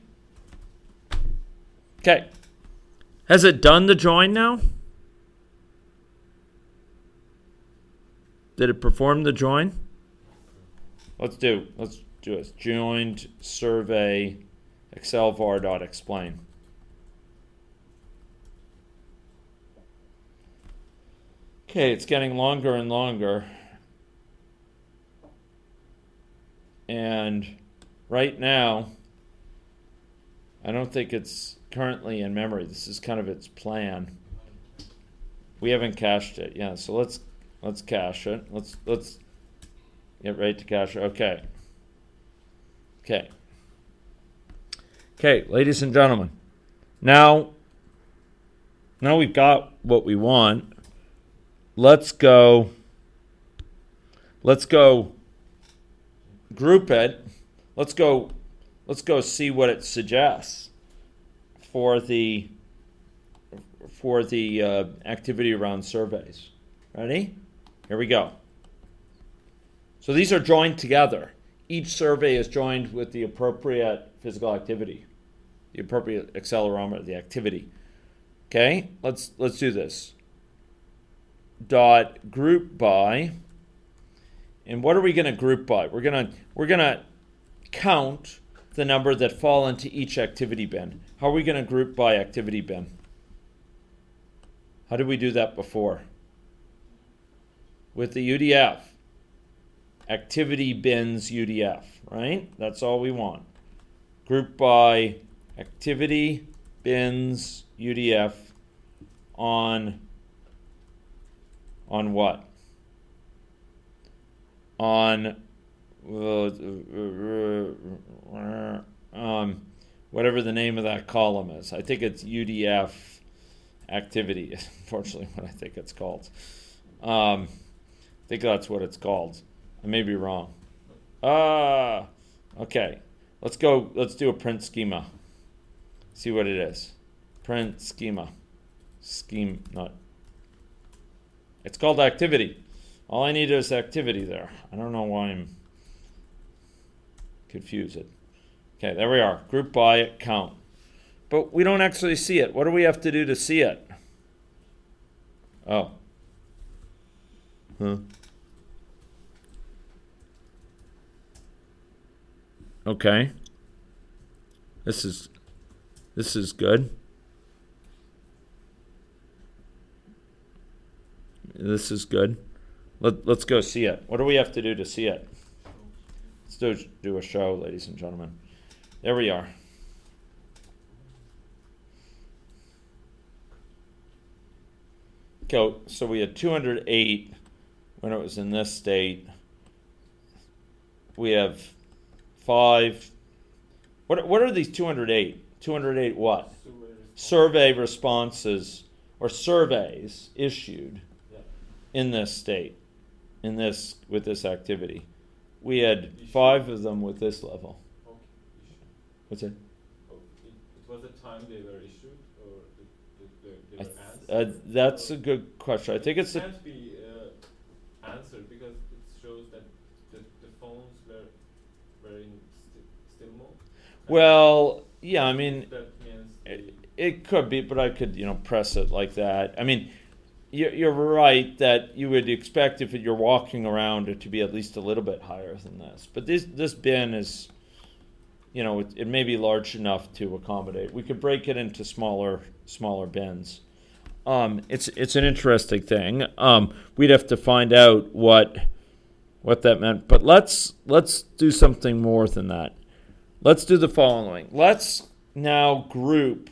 Okay. Has it done the join now? Did it perform the join? Let's do this. Joined survey Excel var.explain. Okay, it's getting longer and longer. And right now, I don't think it's currently in memory. This is kind of its plan. We haven't cached it. Yeah, so let's cache it. Let's get ready to cache it. Okay. Okay, ladies and gentlemen. Now we've got what we want. Let's go group it. Let's go see what it suggests for the activity around surveys. Ready? Here we go. So these are joined together. Each survey is joined with the appropriate physical activity, the appropriate accelerometer, the activity. Okay, let's do this. Dot group by, and what are we going to group by? We're gonna count the number that fall into each activity bin. How are we going to group by activity bin? How did we do that before? With the UDF. Activity bins UDF, right? That's all we want. Group by activity bins UDF on what? On whatever the name of that column is. I think it's UDF activity, unfortunately, what I think it's called. I think that's what it's called. I may be wrong. Okay. Let's do a print schema. See what it is. Print schema. It's called activity. All I need is activity there. I don't know why I'm confused. Okay, there we are. Group by count. But we don't actually see it. What do we have to do to see it? Oh. Okay. This is good. This is good. Let's go see it. What do we have to do to see it? Let's do a show, ladies and gentlemen. There we are.
go. So we had 208 when it was in this state. We have 5. What are these 208? 208 what? Survey responses or surveys issued in this state, with this activity. We had 5 of them with this level.
Okay.
What's it?
Oh, it was the time they were issued, or they were answered?
That's a good question. I think it's
it can't be answered because it shows that the phones were in still mode.
well, yeah. I mean,
That means
it could be, but I could press it like that. I mean, you're right that you would expect if you're walking around it to be at least a little bit higher than this. But this bin is, it may be large enough to accommodate. We could break it into smaller bins. It's an interesting thing. We'd have to find out what that meant. But let's do something more than that. Let's do the following. Let's now group.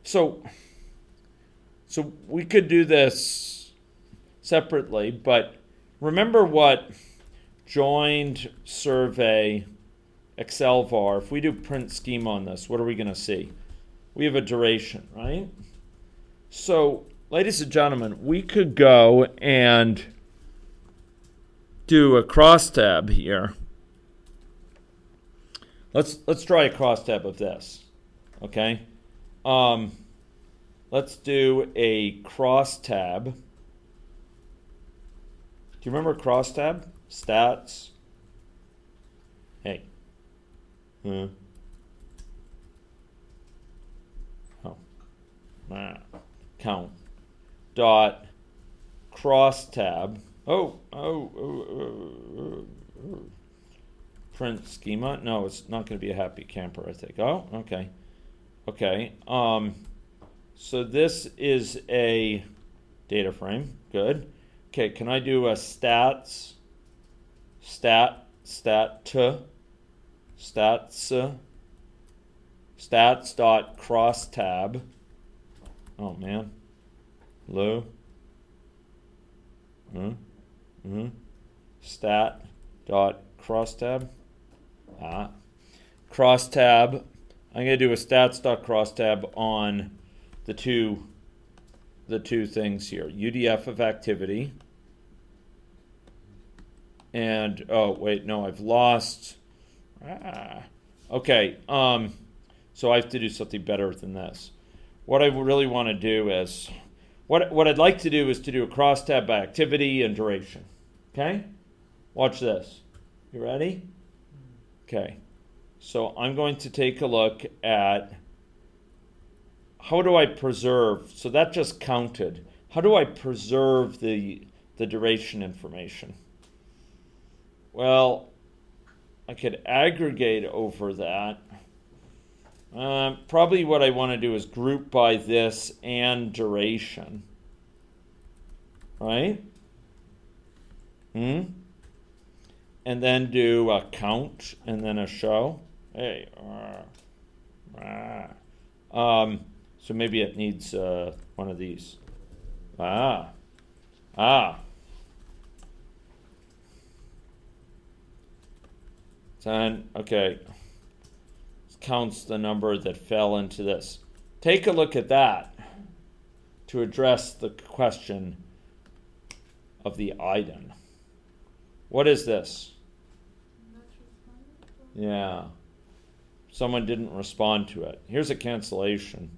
So we could do this separately, but remember what joined survey Excel var. If we do print schema on this, what are we going to see? We have a duration, right? So, ladies and gentlemen, we could go and do a crosstab here. Let's try a crosstab of this, okay? Let's do a crosstab. Do you remember crosstab? Stats. Hey. Oh. Count. Dot. Crosstab. Print schema. No, it's not going to be a happy camper, I think. Oh, okay. Okay. So this is a data frame. Good. Okay, can I do a stats dot crosstab. Oh man. Low. Stat dot crosstab. Crosstab. I'm going to do a stats.crosstab on the two things here. UDF of activity. And, oh, wait, no, I've lost. Okay, so I have to do something better than this. What I really want to do is, what I'd like to do is to do a crosstab by activity and duration. Okay? Watch this. You ready? Okay. So I'm going to take a look at how do I preserve, so that just counted. How do I preserve the duration information? Well, I could aggregate over that. Probably what I want to do is group by this and duration. Right? And then do a count and then a show. Hey. So maybe it needs one of these. Then, okay. Counts the number that fell into this. Take a look at that to address the question of the item. What is this? Yeah. Someone didn't respond to it. Here's a cancellation,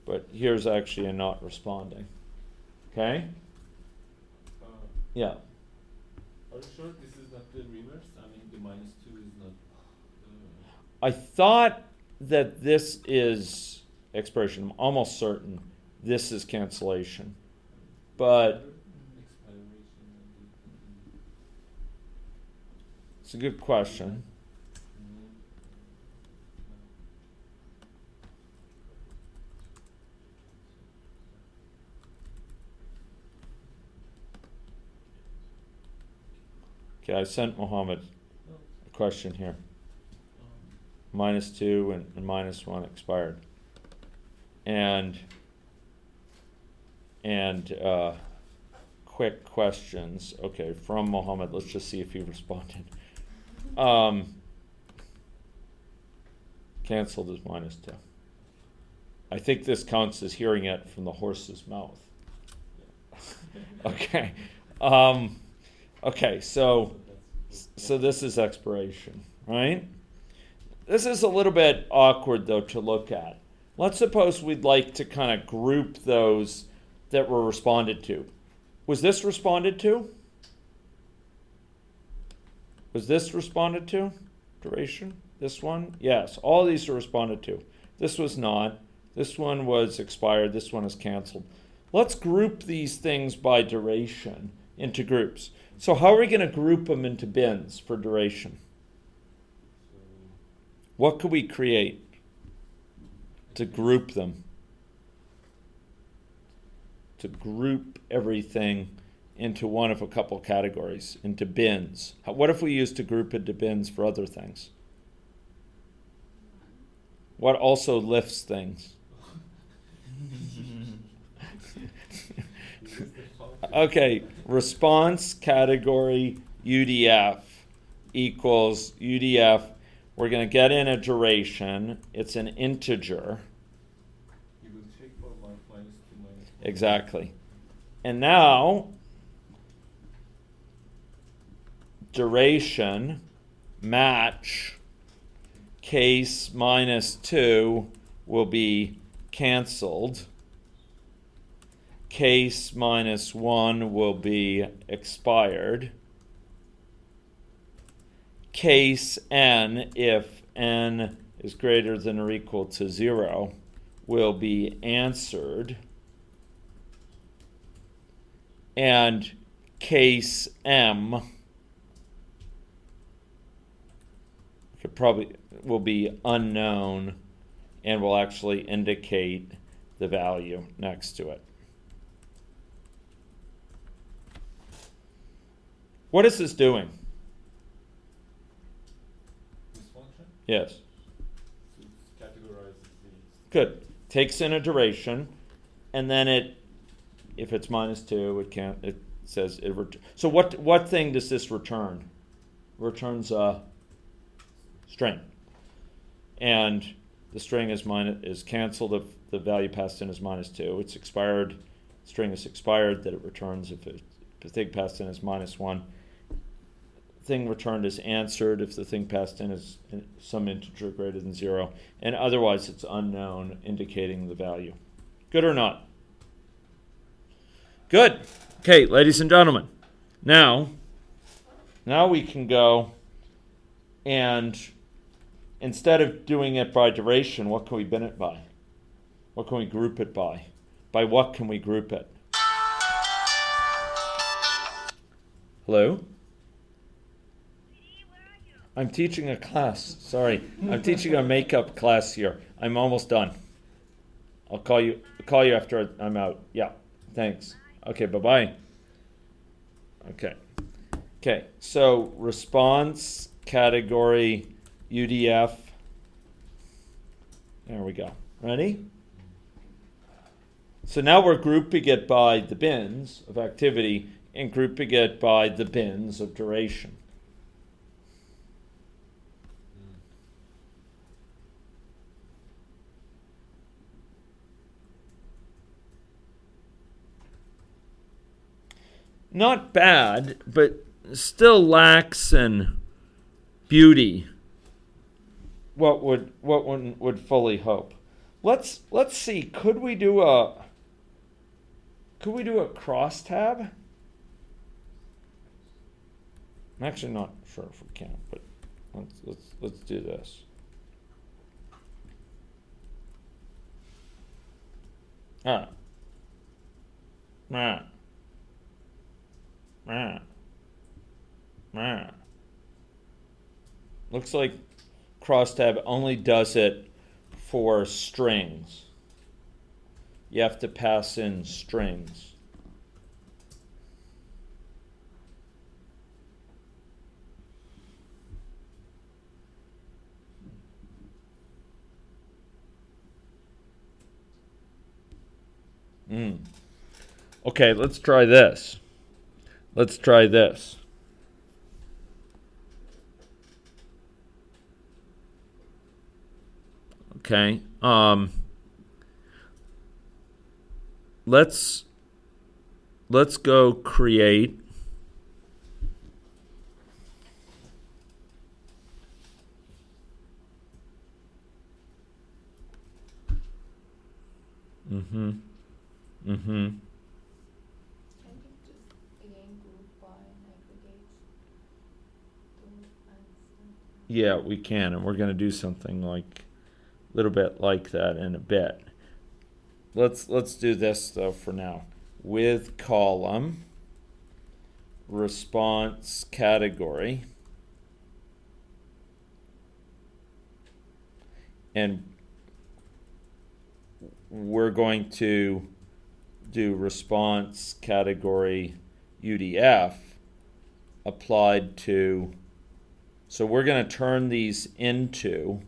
but here's actually a not responding. Okay? Yeah.
Are you sure this is not the reverse? I mean, the -2 is not...
I thought that this is expiration. I'm almost certain this is cancellation. But it's a good question. Okay, I sent Mohammed a question here. -2 and -1 expired. And
And quick questions. Okay, from Mohammed. Let's just see if he responded. Canceled is -2. I think this counts as hearing it from the horse's mouth. Okay. Okay, so this is expiration, right? This is a little bit awkward, though, to look at. Let's suppose we'd like to kind of group those that were responded to. Was this responded to? Was this responded to? Duration? This one? Yes, all these are responded to. This was not. This one was expired. This one is canceled. Let's group these things by duration into groups. So how are we going to group them into bins for duration? What could we create to group them? To group everything into one of a couple categories, into bins. What if we used to group into bins for other things? What also lifts things? Okay, response category UDF equals UDF. We're going to get in a duration. It's an integer.
You will check for -2 -1.
Exactly. And now, duration match case -2 will be canceled. Case -1 will be expired. Case n, if n is greater than or equal to 0, will be answered. And case m will be unknown and will actually indicate the value next to it. What is this doing?
This function,
Yes.
so it categorizes these.
Good. Takes in a duration, and then if it's -2, it says it. So what thing does this return? Returns a string, and the string is canceled if the value passed in is -2. It's expired. String is expired that it returns if the thing passed in is -1. Thing returned is answered if the thing passed in is some integer greater than 0, and otherwise it's unknown, indicating the value. Good or not? Good. Okay, ladies and gentlemen. Now we can go and instead of doing it by duration, what can we bin it by? What can we group it by? By what can we group it? Hello? I'm teaching a class. Sorry. I'm teaching a makeup class here. I'm almost done. I'll call you after I'm out. Yeah. Thanks. Okay, bye-bye. Okay. So response category UDF. There we go. Ready? So now we're grouping it by the bins of activity and grouping it by the bins of duration. Not bad, but still lacks in beauty. What one would fully hope. Let's see. Could we do a cross tab? I'm actually not sure if we can, but let's do this. Looks like crosstab only does it for strings. You have to pass in strings. Okay, let's try this. Let's try this. Okay. Let's go create
Can you just again group by and aggregate those answers?
Yeah, we can, and we're going to do something like a little bit like that in a bit. Let's do this though for now. With column response category, and we're going to do response category UDF applied to, so we're going to turn these into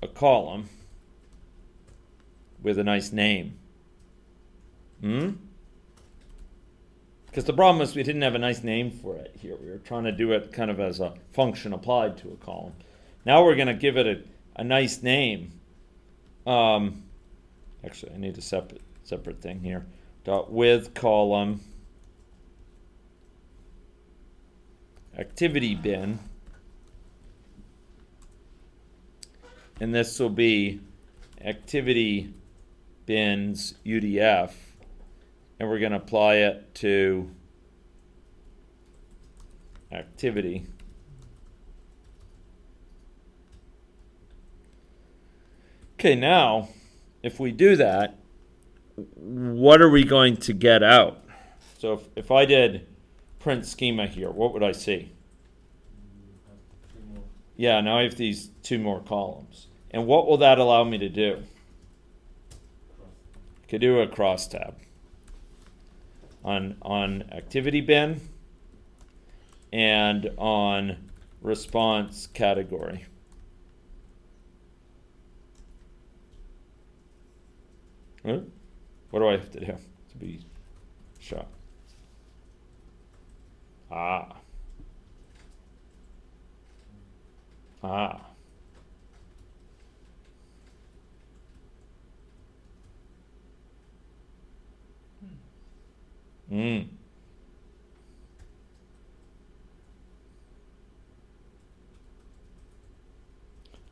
a column with a nice name. Because the problem is we didn't have a nice name for it here. We were trying to do it kind of as a function applied to a column. Now we're going to give it a nice name. Actually, I need a separate thing here. Dot with column activity bin, and this will be activity bins UDF, and we're going to apply it to activity. Okay, now if we do that, what are we going to get out? So if I did print schema here, what would I see? Yeah, now I have these two more columns. And what will that allow me to do? Could do a cross tab on activity bin and on response category. What do I have to do to be shot? Ah.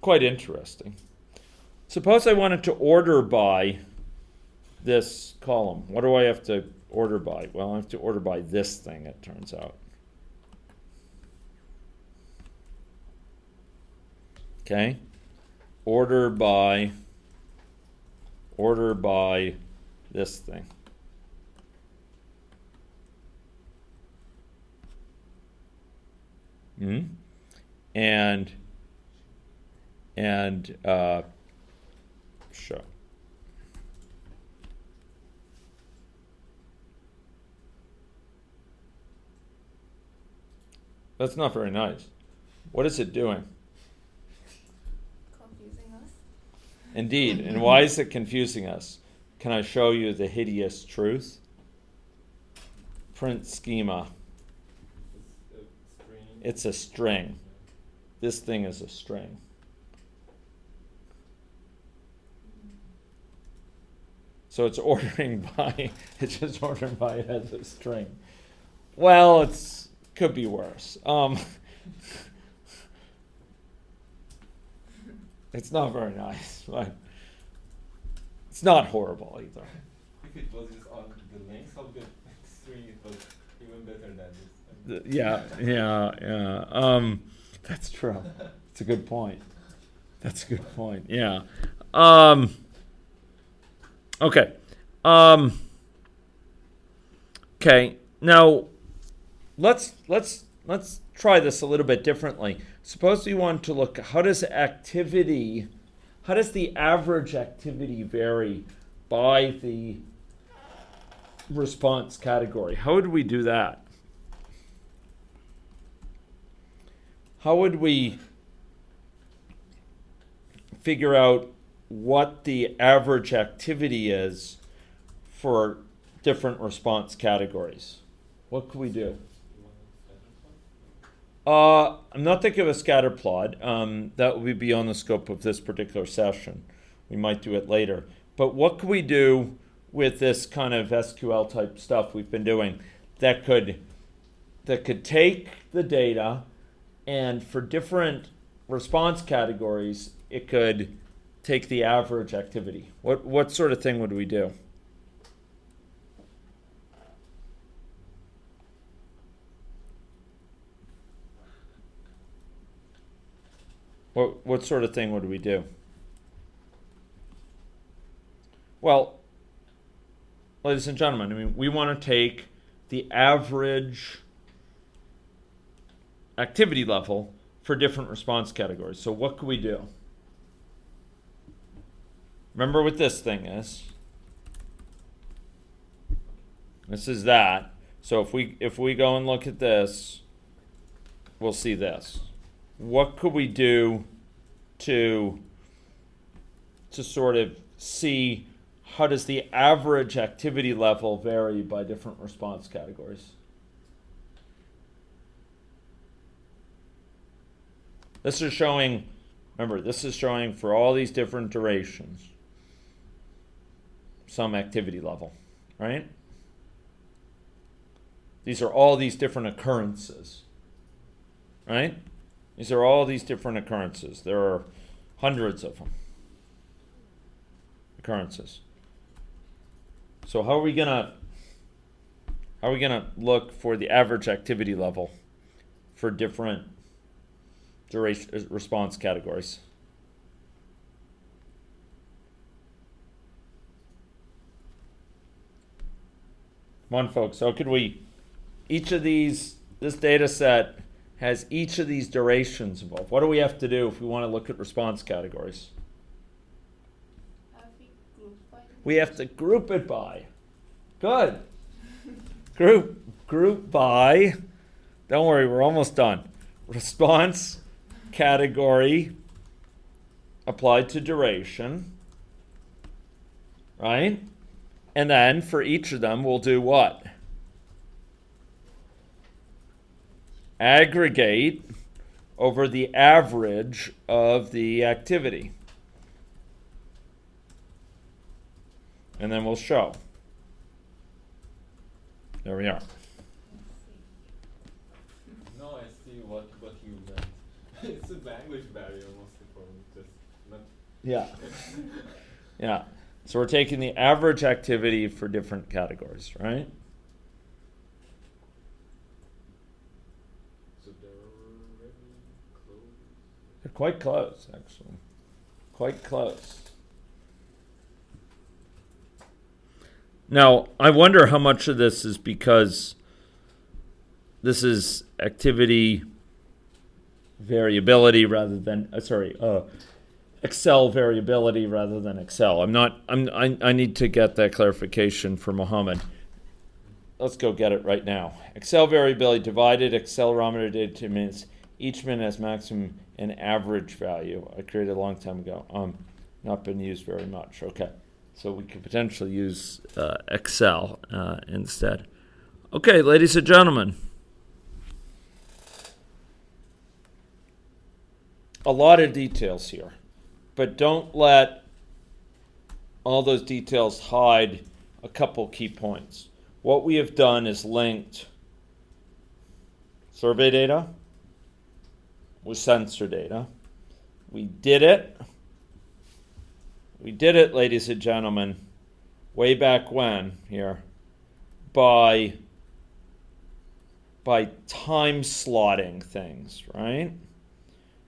Quite interesting. Suppose I wanted to order by this column. What do I have to order by? Well, I have to order by this thing, it turns out. Okay. Order by this thing. And show. That's not very nice. What is it doing?
Confusing us.
Indeed. And why is it confusing us? Can I show you the hideous truth? Print schema. It's a string. This thing is a string. So it's ordering by, it's just ordering by it as a string. Well, it's could be worse. It's not very nice, but it's not horrible either.
If it was just on the length of the string, it was even better than this.
Yeah. That's true. It's a good point. Yeah. Okay. Okay. Now, let's try this a little bit differently. Suppose we want to look, how does the average activity vary by the response category? How would we do that? How would we figure out what the average activity is for
different response categories. What could we do?
You want a scatter plot?
I'm not thinking of a scatter plot. That would be beyond the scope of this particular session. We might do it later. But what could we do with this kind of SQL type stuff we've been doing that could take the data, and for different response categories, it could take the average activity? What sort of thing would we do? What sort of thing would we do? Well, ladies and gentlemen, I mean, we want to take the average activity level for different response categories. So what could we do? Remember what this thing is. This is that. So if we go and look at this, we'll see this. What could we do to sort of see how does the average activity level vary by different response categories? This is showing, remember, this is showing for all these different durations some activity level, right? These are all these different occurrences, right? These are all these different occurrences. There are hundreds of them. Occurrences. So how are we gonna look for the average activity level for different duration response categories? Come on, folks. So could we, each of these, this data set has each of these durations involved. What do we have to do if we want to look at response categories? We have to group it by. Good. Group by. Don't worry, we're almost done. Response category applied to duration. Right? And then for each of them, we'll do what? Aggregate over the average of the activity. And then we'll show. There we are.
No, I see what you meant. It's a language barrier mostly for me, just not.
Yeah. Yeah. So we're taking the average activity for different categories, right?
So they're really close.
They're quite close, actually. Quite close. Now, I wonder how much of this is because this is activity variability rather than, Excel variability rather than Excel. I need to get that clarification for Mohammed. Let's go get it right now. Excel variability divided accelerometer data to minutes. Each minute has maximum and average value. I created a long time ago. Not been used very much. Okay. So we could potentially use Excel instead. Okay, ladies and gentlemen. A lot of details here. But don't let all those details hide a couple key points. What we have done is linked survey data with sensor data. We did it, ladies and gentlemen, way back when here, by time slotting things, right?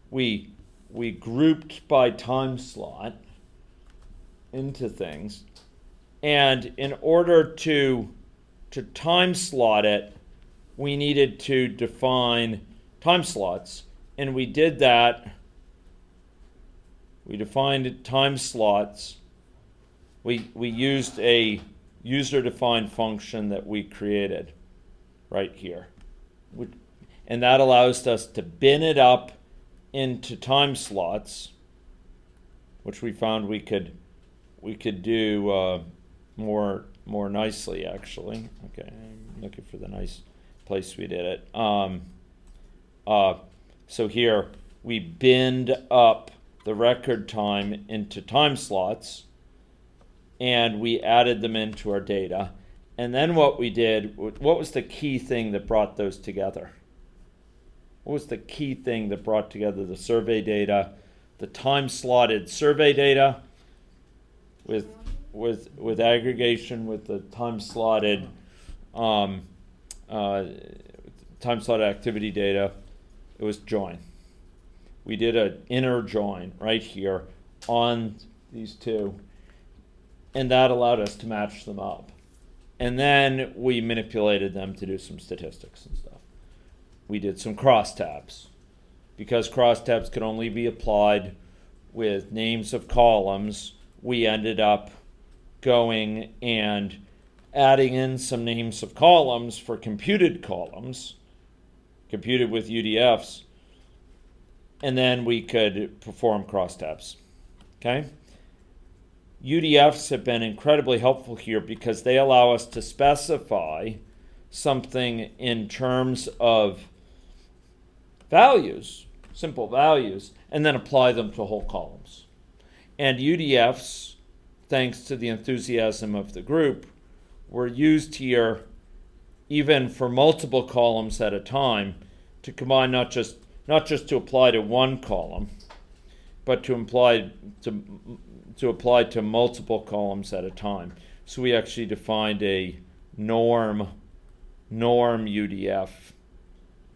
We grouped by time slot into things, and in order to time slot it, we needed to define time slots, and we did that. We defined time slots. We used a user-defined function that we created right here, and that allows us to bin it up into time slots, which we found we could do more
more nicely, actually. Okay, I'm looking for the nice place we did it. So here, we binned up the record time into time slots, and we added them into our data. And then what we did, what was the key thing that brought those together? What was the key thing that brought together the survey data, the time-slotted survey data with aggregation, with the time-slotted activity data? It was join. We did an inner join right here on these two, and that allowed us to match them up. And then we manipulated them to do some statistics and stuff. We did some crosstabs. Because crosstabs could only be applied with names of columns, we ended up going and adding in some names of columns for computed columns, computed with UDFs, and then we could perform crosstabs. Okay? UDFs have been incredibly helpful here because they allow us to specify something in terms of values, simple values, and then apply them to whole columns. And UDFs, thanks to the enthusiasm of the group, were used here even for multiple columns at a time to combine not just to apply to one column, but to apply to multiple columns at a time. So we actually defined a norm UDF,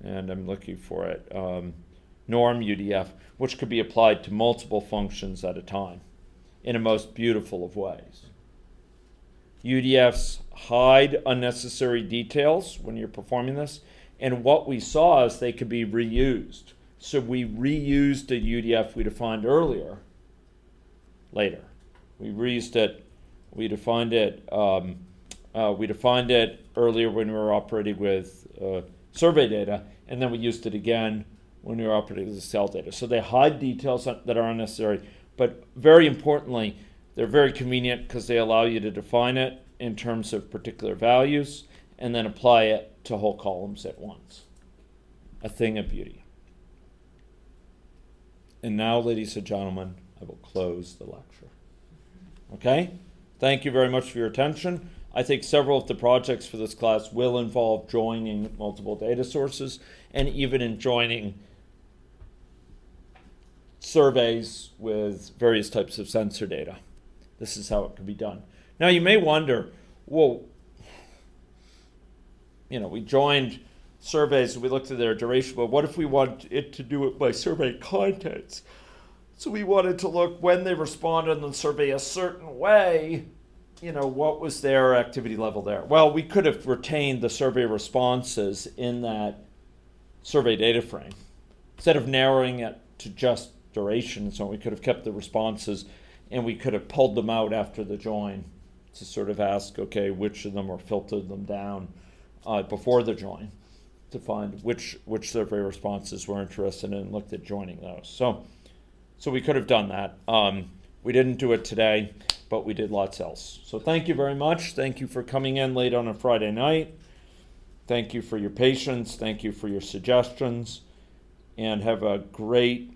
and I'm looking for it, norm UDF, which could be applied to multiple functions at a time in a most beautiful of ways. UDFs hide unnecessary details when you're performing this, and what we saw is they could be reused. So we reused a UDF we defined earlier, later. We reused it, we defined it earlier when we were operating with survey data, and then we used it again when we were operating with the cell data. So they hide details that are unnecessary, but very importantly, they're very convenient because they allow you to define it in terms of particular values and then apply it to whole columns at once. A thing of beauty. And now, ladies and gentlemen, I will close the lecture. Okay? Thank you very much for your attention. I think several of the projects for this class will involve joining multiple data sources and even in joining surveys with various types of sensor data. This is how it can be done. Now you may wonder, well, we joined surveys and we looked at their duration, but what if we want it to do it by survey contents? So we wanted to look when they responded in the survey a certain way, what was their activity level there? Well, we could have retained the survey responses in that survey data frame. Instead of narrowing it to just duration and so on, we could have kept the responses and we could have pulled them out after the join to sort of ask, okay, which of them, or filtered them down before the join to find which survey responses we're interested in and looked at joining those. So we could have done that. We didn't do it today, but we did lots else. So thank you very much. Thank you for coming in late on a Friday night. Thank you for your patience. Thank you for your suggestions. And have a great